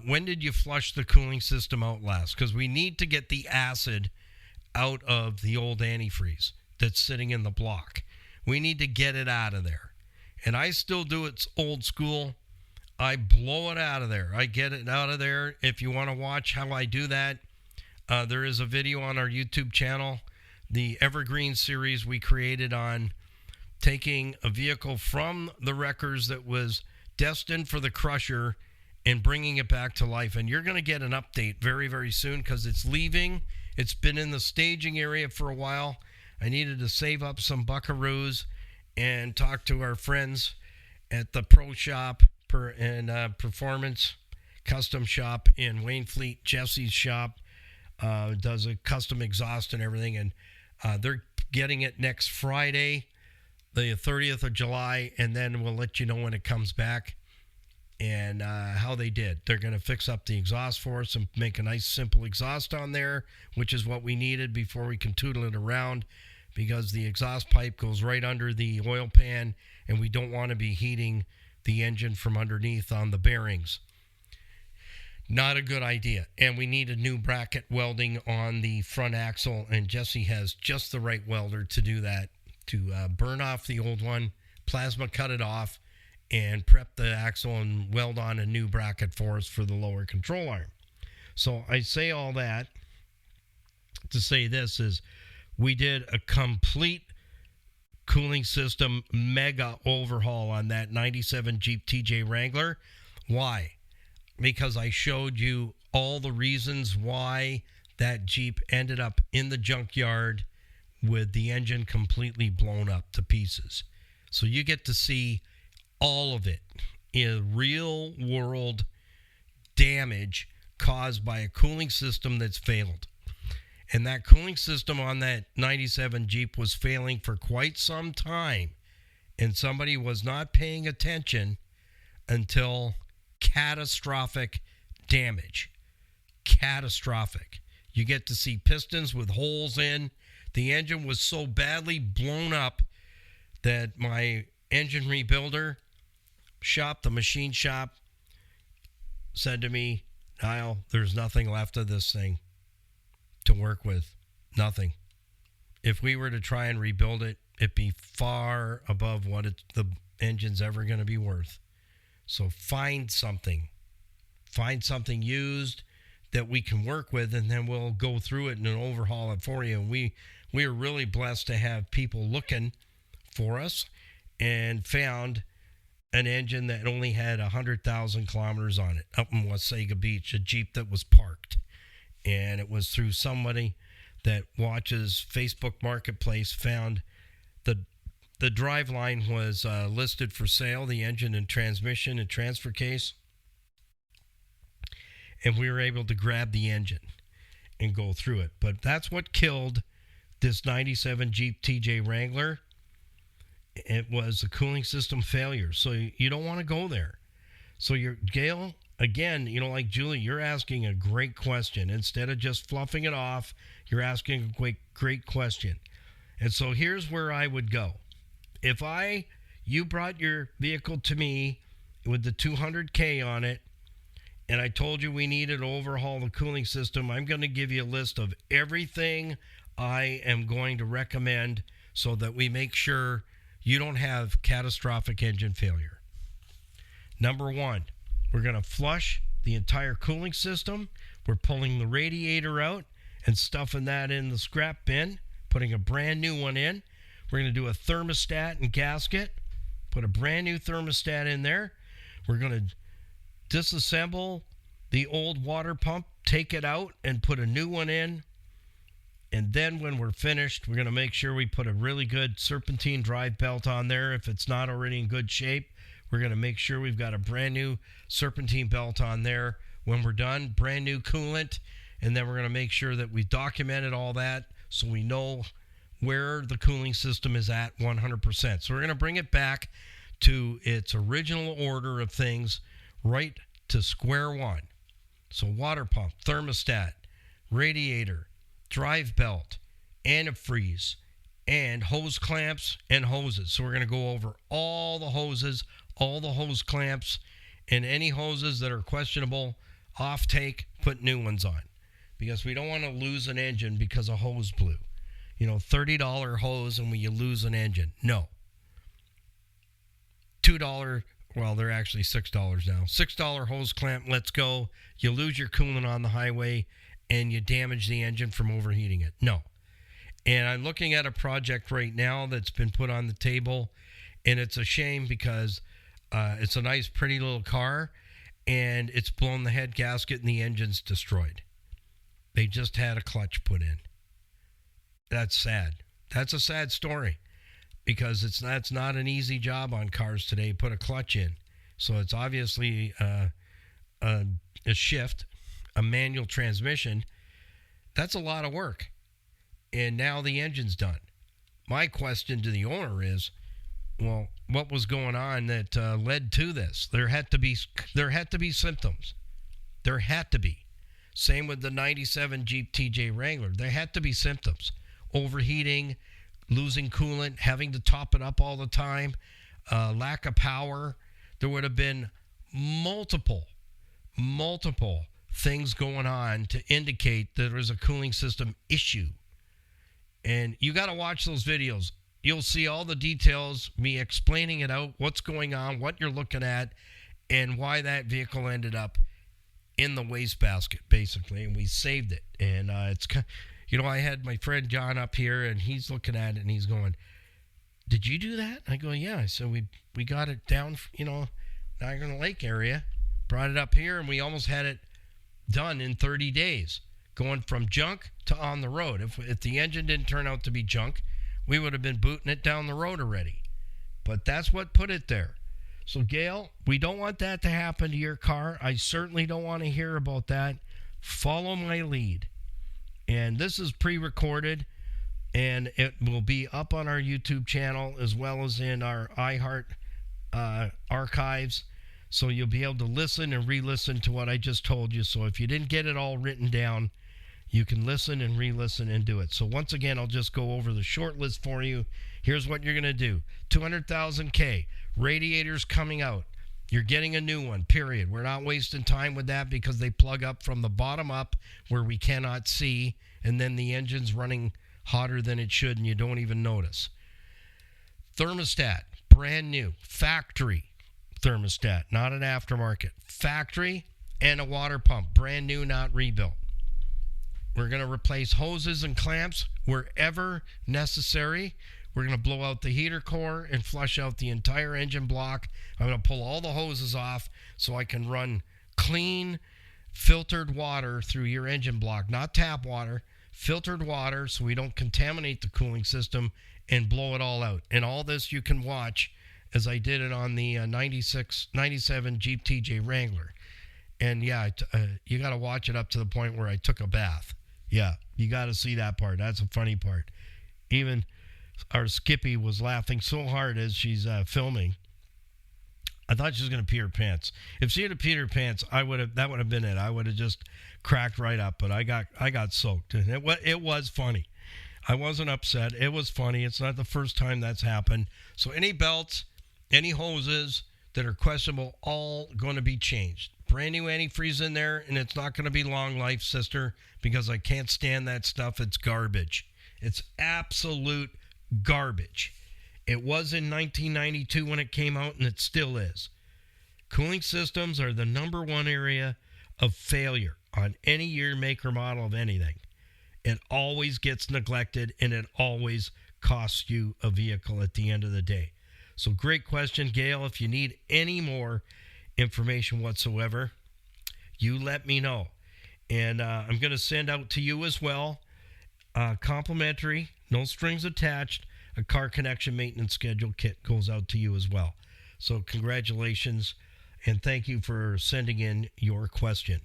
When did you flush the cooling system out last? Because we need to get the acid out of the old antifreeze that's sitting in the block. We need to get it out of there. And I still do it old school. I blow it out of there. I get it out of there. If you want to watch how I do that, there is a video on our YouTube channel, the Evergreen series we created on taking a vehicle from the wreckers that was destined for the crusher and bringing it back to life. And you're going to get an update very, very soon, because it's leaving It's been in the staging area for a while. I needed to save up some buckaroos and talk to our friends at the Pro Shop and Performance Custom Shop in Waynfleet. Jesse's shop does a custom exhaust and everything, and they're getting it next Friday, the 30th of July, and then we'll let you know when it comes back and how they did. They're going to fix up the exhaust for us and make a nice simple exhaust on there, which is what we needed before we can tootle it around, because the exhaust pipe goes right under the oil pan and we don't want to be heating the engine from underneath on the bearings. Not a good idea. And we need a new bracket welding on the front axle, and Jesse has just the right welder to do that, to burn off the old one, plasma cut it off, and prep the axle and weld on a new bracket for us for the lower control arm. So I say all that to say this is we did a complete cooling system mega overhaul on that 97 Jeep TJ Wrangler. Why? Because I showed you all the reasons why that Jeep ended up in the junkyard with the engine completely blown up to pieces. So you get to see all of it in real world damage caused by a cooling system that's failed. And that cooling system on that 97 Jeep was failing for quite some time, and somebody was not paying attention until catastrophic damage. Catastrophic. You get to see pistons with holes in. The engine was so badly blown up that my engine rebuilder shop, the machine shop, said to me, Niall, there's nothing left of this thing to work with. Nothing. If we were to try and rebuild it, it'd be far above what the engine's ever going to be worth. So find something used that we can work with, and then we'll go through it and overhaul it for you. And we are really blessed to have people looking for us, and found an engine that only had 100,000 kilometers on it up in Wasaga Beach, a Jeep that was parked. And it was through somebody that watches Facebook Marketplace, found the driveline was listed for sale, the engine and transmission and transfer case. And we were able to grab the engine and go through it. But that's what killed this 97 Jeep TJ Wrangler. It was a cooling system failure. So you don't want to go there. So Gail, again, like Julie, you're asking a great question. Instead of just fluffing it off, you're asking a great question. And so here's where I would go. If you brought your vehicle to me with the 200K on it, and I told you we needed to overhaul the cooling system, I'm going to give you a list of everything I am going to recommend so that we make sure you don't have catastrophic engine failure. Number one, we're going to flush the entire cooling system. We're pulling the radiator out and stuffing that in the scrap bin, putting a brand new one in. We're going to do a thermostat and gasket, put a brand new thermostat in there. We're going to disassemble the old water pump, take it out, and put a new one in. And then when we're finished, we're going to make sure we put a really good serpentine drive belt on there. If it's not already in good shape, we're going to make sure we've got a brand new serpentine belt on there when we're done, brand new coolant. And then we're going to make sure that we documented all that so we know where the cooling system is at 100%. So we're going to bring it back to its original order of things, right to square one. So water pump, thermostat, radiator, drive belt, antifreeze, and hose clamps and hoses. So we're going to go over all the hoses, all the hose clamps, and any hoses that are questionable, off take, put new ones on. Because we don't want to lose an engine because a hose blew. $30 hose and you lose an engine. No. $2, well, they're actually $6 now. $6 hose clamp, let's go. You lose your coolant on the highway and you damage the engine from overheating it. No. And I'm looking at a project right now that's been put on the table, and it's a shame because it's a nice, pretty little car, and it's blown the head gasket and the engine's destroyed. They just had a clutch put in. That's sad. That's a sad story because that's not an easy job on cars today. Put a clutch in. So it's obviously a shift, a manual transmission. That's a lot of work. And now the engine's done. My question to the owner is, well, what was going on that led to this? There had to be symptoms. There had to be. Same with the 97 Jeep TJ Wrangler. There had to be symptoms. Overheating, losing coolant, having to top it up all the time, lack of power. There would have been multiple things going on to indicate that there was a cooling system issue. And you got to watch those videos. You'll see all the details, me explaining it out, what's going on, what you're looking at, and why that vehicle ended up in the wastebasket, basically. And we saved it. And it's, I had my friend John up here, and he's looking at it, and he's going, "Did you do that?" I go, "Yeah." So we got it down, Niagara Lake area, brought it up here, and we almost had it done in 30 days, going from junk to on the road. If the engine didn't turn out to be junk, we would have been booting it down the road already. But that's what put it there. So, Gail, we don't want that to happen to your car. I certainly don't want to hear about that. Follow my lead. And this is pre-recorded, and it will be up on our YouTube channel as well as in our iHeart archives. So you'll be able to listen and re-listen to what I just told you. So if you didn't get it all written down, you can listen and re-listen and do it. So once again, I'll just go over the short list for you. Here's what you're going to do. 200,000 K, radiators coming out. You're getting a new one, period. We're not wasting time with that because they plug up from the bottom up where we cannot see, and then the engine's running hotter than it should, and you don't even notice. Thermostat, brand new, factory thermostat, not an aftermarket. Factory, and a water pump, brand new, not rebuilt. We're going to replace hoses and clamps wherever necessary. We're going to blow out the heater core and flush out the entire engine block. I'm going to pull all the hoses off so I can run clean, filtered water through your engine block, not tap water, filtered water so we don't contaminate the cooling system and blow it all out. And all this you can watch as I did it on the 97 Jeep TJ Wrangler. And yeah, you got to watch it up to the point where I took a bath. Yeah, you got to see that part. That's a funny part. Even our Skippy was laughing so hard as she's filming. I thought she was going to pee her pants. If she had peed her pants, that would have been it. I would have just cracked right up. But I got soaked, and it was funny. I wasn't upset. It was funny. It's not the first time that's happened. So any belts, any hoses that are questionable, all going to be changed. Brand new antifreeze in there, and it's not going to be long life, sister, because I can't stand that stuff. It's garbage. It's absolute garbage. It was in 1992 when it came out, and it still is. Cooling systems are the number one area of failure on any year, make, or model of anything. It always gets neglected, and it always costs you a vehicle at the end of the day. So great question, Gail. If you need any more information whatsoever, you let me know. And I'm going to send out to you as well, complimentary, no strings attached, a car connection maintenance schedule kit goes out to you as well. So congratulations, and thank you for sending in your question.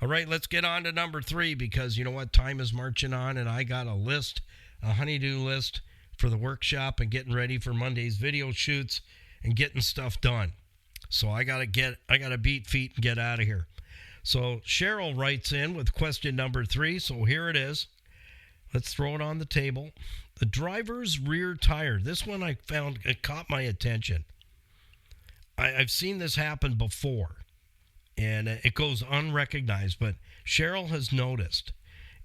All right, let's get on to number 3, because you know what? Time is marching on, and I got a honey-do list for the workshop and getting ready for Monday's video shoots and getting stuff done. So I got to beat feet and get out of here. So Cheryl writes in with question number 3. So here it is. Let's throw it on the table. The driver's rear tire. This one I found, it caught my attention. I've seen this happen before, and it goes unrecognized, but Cheryl has noticed.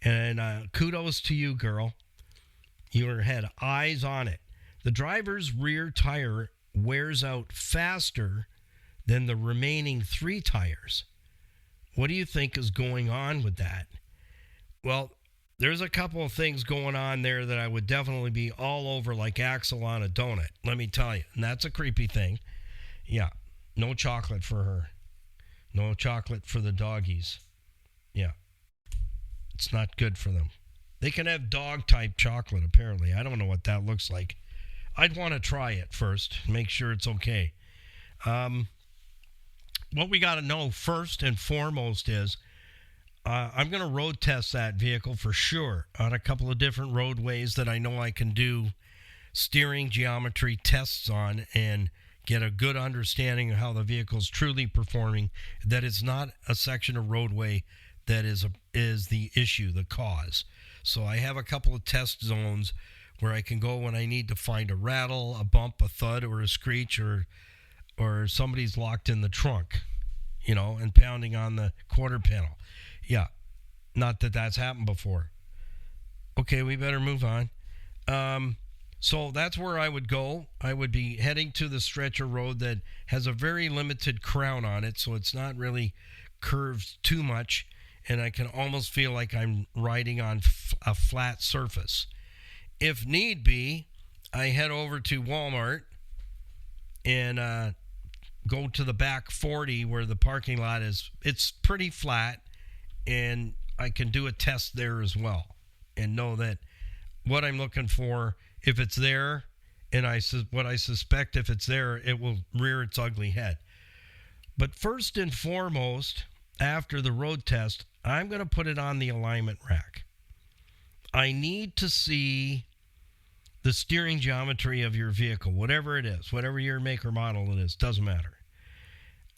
And kudos to you, girl. You had eyes on it. The driver's rear tire wears out faster than the remaining 3 tires. What do you think is going on with that? Well, there's a couple of things going on there that I would definitely be all over like Axel on a donut, let me tell you. And that's a creepy thing. Yeah, no chocolate for her. No chocolate for the doggies. Yeah. It's not good for them. They can have dog-type chocolate, apparently. I don't know what that looks like. I'd want to try it first, make sure it's okay. What we got to know first and foremost is I'm going to road test that vehicle for sure on a couple of different roadways that I know I can do steering geometry tests on and get a good understanding of how the vehicle's truly performing, that it's not a section of roadway that is the issue, the cause. So I have a couple of test zones where I can go when I need to find a rattle, a bump, a thud, or a screech, or somebody's locked in the trunk, and pounding on the quarter panel. Yeah, not that that's happened before. Okay, we better move on. So that's where I would go. I would be heading to the stretch of road that has a very limited crown on it, so it's not really curved too much, and I can almost feel like I'm riding on a flat surface. If need be, I head over to Walmart and go to the back 40 where the parking lot is. It's pretty flat, and I can do a test there as well and know that what I'm looking for, if it's there, and what I suspect, if it's there, it will rear its ugly head. But first and foremost, after the road test, I'm going to put it on the alignment rack. I need to see the steering geometry of your vehicle, whatever it is, whatever your make or model it is, doesn't matter.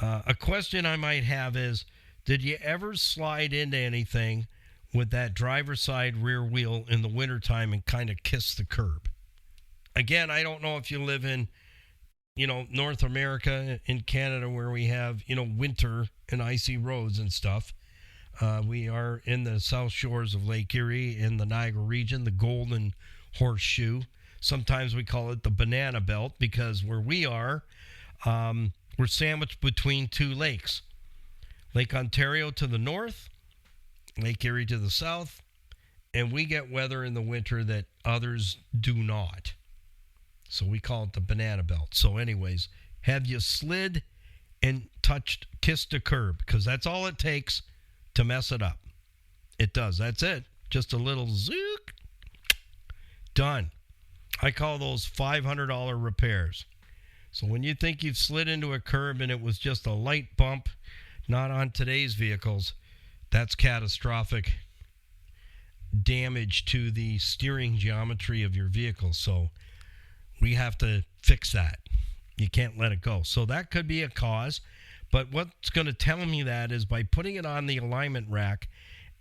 A question I might have is, did you ever slide into anything with that driver's side rear wheel in the wintertime and kind of kiss the curb? Again, I don't know if you live in, North America, in Canada, where we have, winter and icy roads and stuff. We are in the South Shores of Lake Erie in the Niagara region, the Golden Horseshoe. Sometimes we call it the Banana Belt because where we are, we're sandwiched between two lakes. Lake Ontario to the north, Lake Erie to the south, and we get weather in the winter that others do not. So we call it the Banana Belt. So anyways, have you slid and kissed a curb? Because that's all it takes to mess it up. It does. That's it. Just a little zook. Done. I call those $500 repairs. So when you think you've slid into a curb and it was just a light bump, not on today's vehicles, that's catastrophic damage to the steering geometry of your vehicle. So we have to fix that. You can't let it go. So that could be a cause. But what's going to tell me that is by putting it on the alignment rack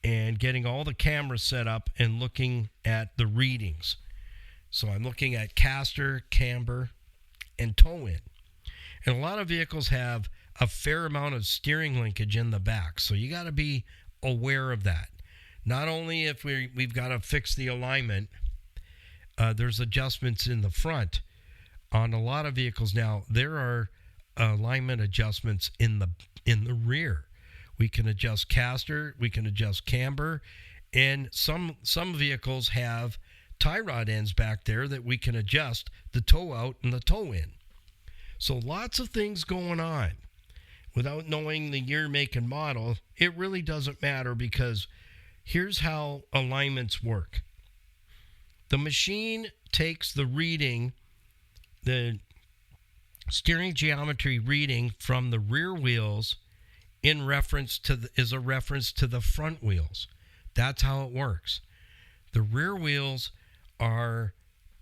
and getting all the cameras set up and looking at the readings. So I'm looking at caster, camber, and toe in. And a lot of vehicles have a fair amount of steering linkage in the back. So you got to be aware of that. Not only if we've got to fix the alignment, there's adjustments in the front. On a lot of vehicles now, there are alignment adjustments in the rear. We can adjust caster, we can adjust camber, and some vehicles have tie rod ends back there that we can adjust the toe out and the toe in. So lots of things going on. Without knowing the year, make, and model, it really doesn't matter because here's how alignments work. The machine takes the reading, the steering geometry reading from the rear wheels is a reference to the front wheels. That's how it works. The rear wheels are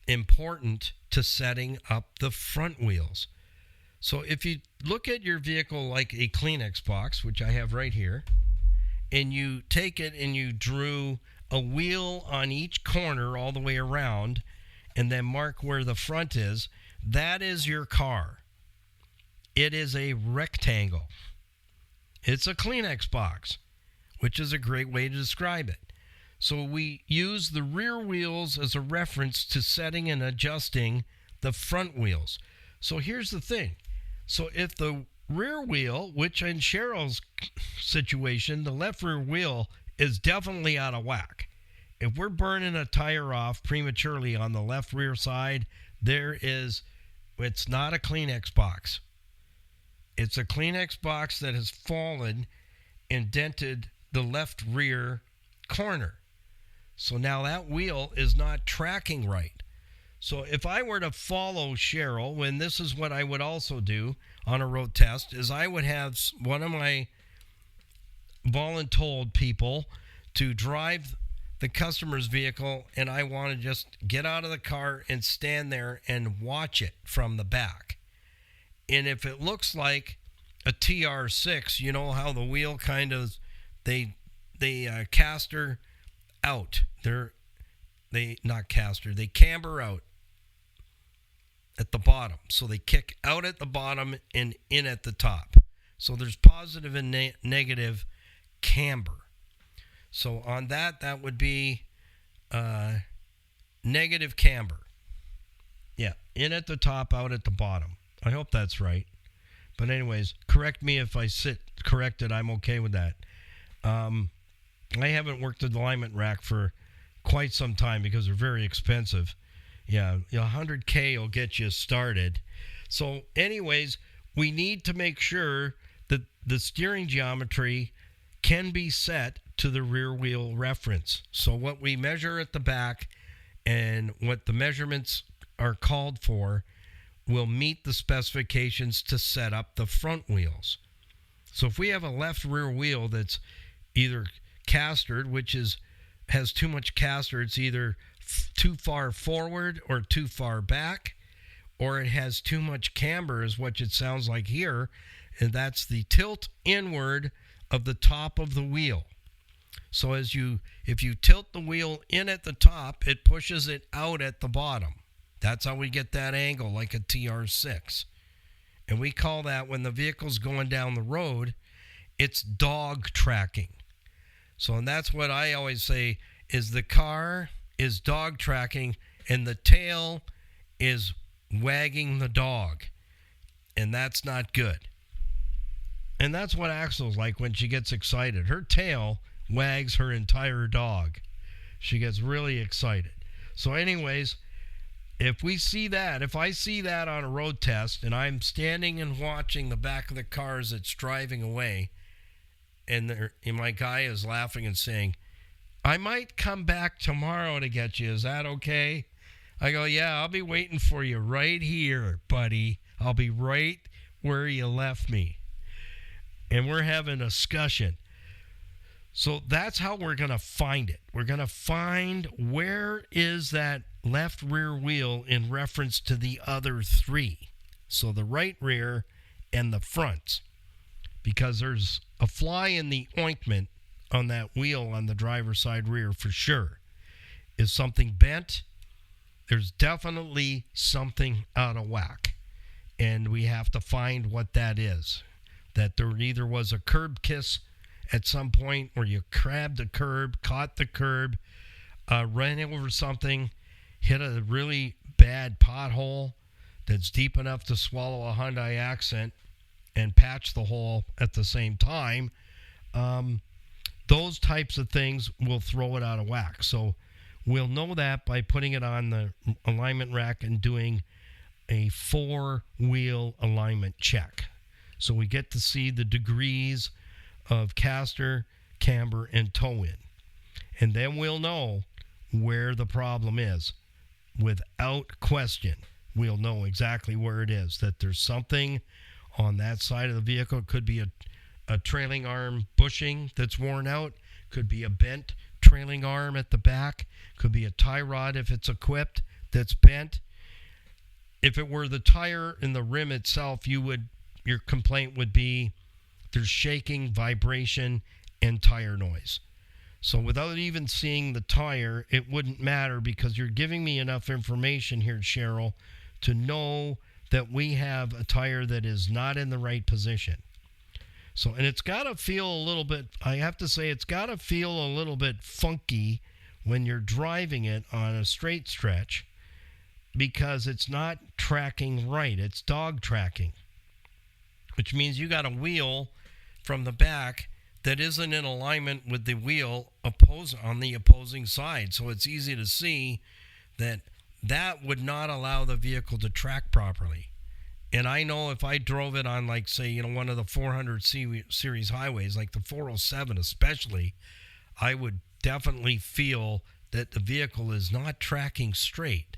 important to setting up the front wheels. So if you look at your vehicle like a Kleenex box, which I have right here, and you take it and you drew a wheel on each corner all the way around and then mark where the front is, that is your car. It is a rectangle. It's a Kleenex box, which is a great way to describe it. So we use the rear wheels as a reference to setting and adjusting the front wheels. So here's the thing. So if the rear wheel, which in Cheryl's situation, the left rear wheel is definitely out of whack. If we're burning a tire off prematurely on the left rear side, it's not a Kleenex box. It's a Kleenex box that has fallen and dented the left rear corner. So now that wheel is not tracking right. So if I were to follow Cheryl, when this is what I would also do on a road test, is I would have one of my voluntold people to drive the customer's vehicle, and I want to just get out of the car and stand there and watch it from the back. And if it looks like a TR6, you know how the wheel kind of, they caster out. They camber out at the bottom. So they kick out at the bottom and in at the top. So there's positive and negative camber. So on that would be negative camber. Yeah, in at the top, out at the bottom. I hope that's right. But anyways, correct me if I sit corrected. I'm okay with that. I haven't worked the alignment rack for quite some time because they're very expensive. Yeah, $100K will get you started. So anyways, we need to make sure that the steering geometry can be set to the rear wheel reference. So what we measure at the back and what the measurements are called for will meet the specifications to set up the front wheels. So if we have a left rear wheel that's either castered, which has too much caster, it's either too far forward or too far back, or it has too much camber is what it sounds like here, and that's the tilt inward of the top of the wheel. So if you tilt the wheel in at the top, it pushes it out at the bottom. That's how we get that angle like a TR6. And we call that, when the vehicle's going down the road, it's dog tracking. So, and that's what I always say, is the car is dog tracking and the tail is wagging the dog. And that's not good. And that's what Axel's like when she gets excited. Her tail wags her entire dog. She gets really excited. So anyways, if I see that on a road test and I'm standing and watching the back of the car as it's driving away, and my guy is laughing and saying, I might come back tomorrow to get you. Is that okay? I go, yeah, I'll be waiting for you right here, buddy. I'll be right where you left me. And we're having a discussion. So that's how we're going to find it. We're going to find where is that left rear wheel in reference to the other three. So the right rear and the front. Because there's a fly in the ointment on that wheel on the driver's side rear for sure. Is something bent? There's definitely something out of whack. And we have to find what that is. That there either was a curb kiss at some point where you crabbed the curb, caught the curb, ran over something, hit a really bad pothole that's deep enough to swallow a Hyundai Accent and patch the hole at the same time. Those types of things will throw it out of whack. So we'll know that by putting it on the alignment rack and doing a 4-wheel alignment check. So we get to see the degrees of caster, camber, and toe-in. And then we'll know where the problem is. Without question, we'll know exactly where it is. That there's something on that side of the vehicle. It could be a trailing arm bushing that's worn out. Could be a bent trailing arm at the back. Could be a tie rod if it's equipped that's bent. If it were the tire and the rim itself, your complaint would be there's shaking, vibration, and tire noise. So without even seeing the tire, it wouldn't matter because you're giving me enough information here, Cheryl, to know that we have a tire that is not in the right position. So, and it's got to feel a little bit, I have to say, it's got to feel a little bit funky when you're driving it on a straight stretch because it's not tracking right. It's dog tracking, which means you got a wheel from the back that isn't in alignment with the wheel on the opposing side. So it's easy to see that would not allow the vehicle to track properly. And I know if I drove it on, like, say, one of the 400 series highways, like the 407 especially, I would definitely feel that the vehicle is not tracking straight,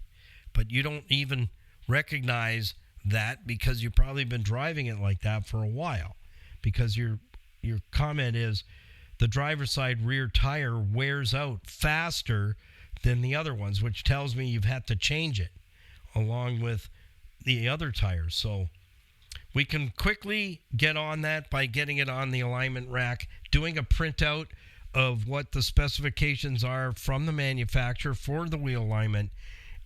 but you don't even recognize that because you've probably been driving it like that for a while, because your comment is the driver's side rear tire wears out faster than the other ones, which tells me you've had to change it along with the other tires. So we can quickly get on that by getting it on the alignment rack, doing a printout of what the specifications are from the manufacturer for the wheel alignment,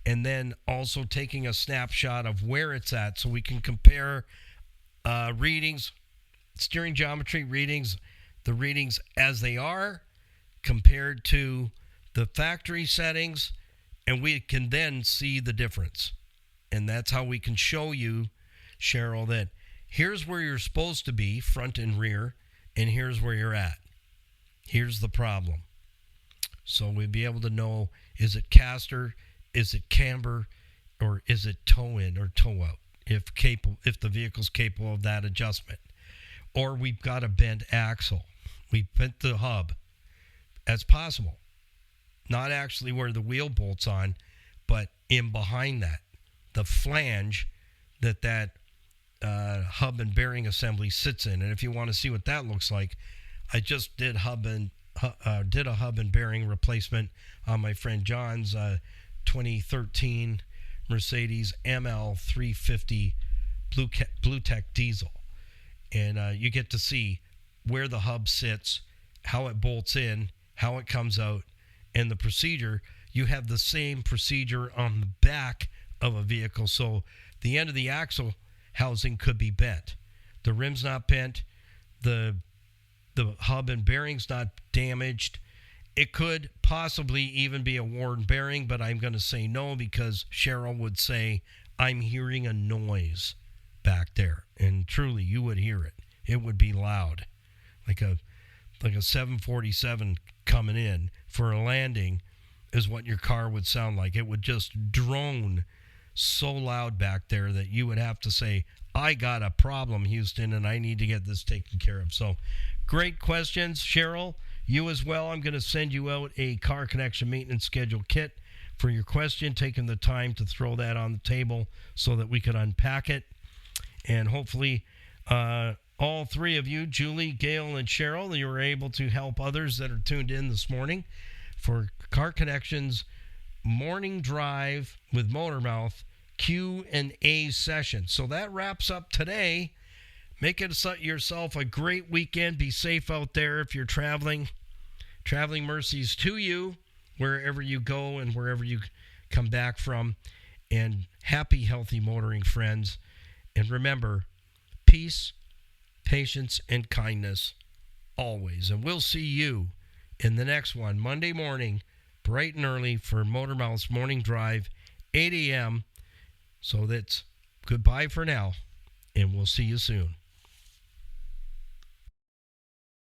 and then also taking a snapshot of where it's at so we can compare readings, steering geometry readings, the readings as they are compared to the factory settings, and we can then see the difference. And that's how we can show you, Cheryl, that here's where you're supposed to be, front and rear, and here's where you're at. Here's the problem. So we'd be able to know, is it caster, is it camber, or is it toe in or toe out, if the vehicle's capable of that adjustment. Or we've got a bent axle. We bent the hub as possible. Not actually where the wheel bolts on, but in behind that. The flange that hub and bearing assembly sits in. And if you want to see what that looks like, I just did a hub and bearing replacement on my friend John's 2013 Mercedes ML 350 Blue Tech diesel. And you get to see where the hub sits, how it bolts in, how it comes out, and the procedure. You have the same procedure on the back of a vehicle. So the end of the axle housing could be bent. The rim's not bent. The hub and bearing's not damaged. It could possibly even be a worn bearing, but I'm going to say no, because Cheryl would say, I'm hearing a noise back there. And truly, you would hear it. It would be loud, like a 747 coming in for a landing is what your car would sound like. It would just drone so loud back there that you would have to say, I got a problem, Houston, and I need to get this taken care of. So great questions, Cheryl. You as well. I'm going to send you out a Car Connection maintenance schedule kit for your question, taking the time to throw that on the table so that we can unpack it. And hopefully all three of you, Julie, Gail, and Cheryl, you were able to help others that are tuned in this morning for Car Connection's morning drive with Motormouth Q&A session. So that wraps up today. Make it yourself a great weekend. Be safe out there if you're traveling. Traveling mercies to you wherever you go and wherever you come back from. And happy, healthy motoring, friends. And remember, peace, patience, and kindness always. And we'll see you in the next one, Monday morning, bright and early for Motormouth's Morning Drive, 8 a.m. So that's goodbye for now, and we'll see you soon.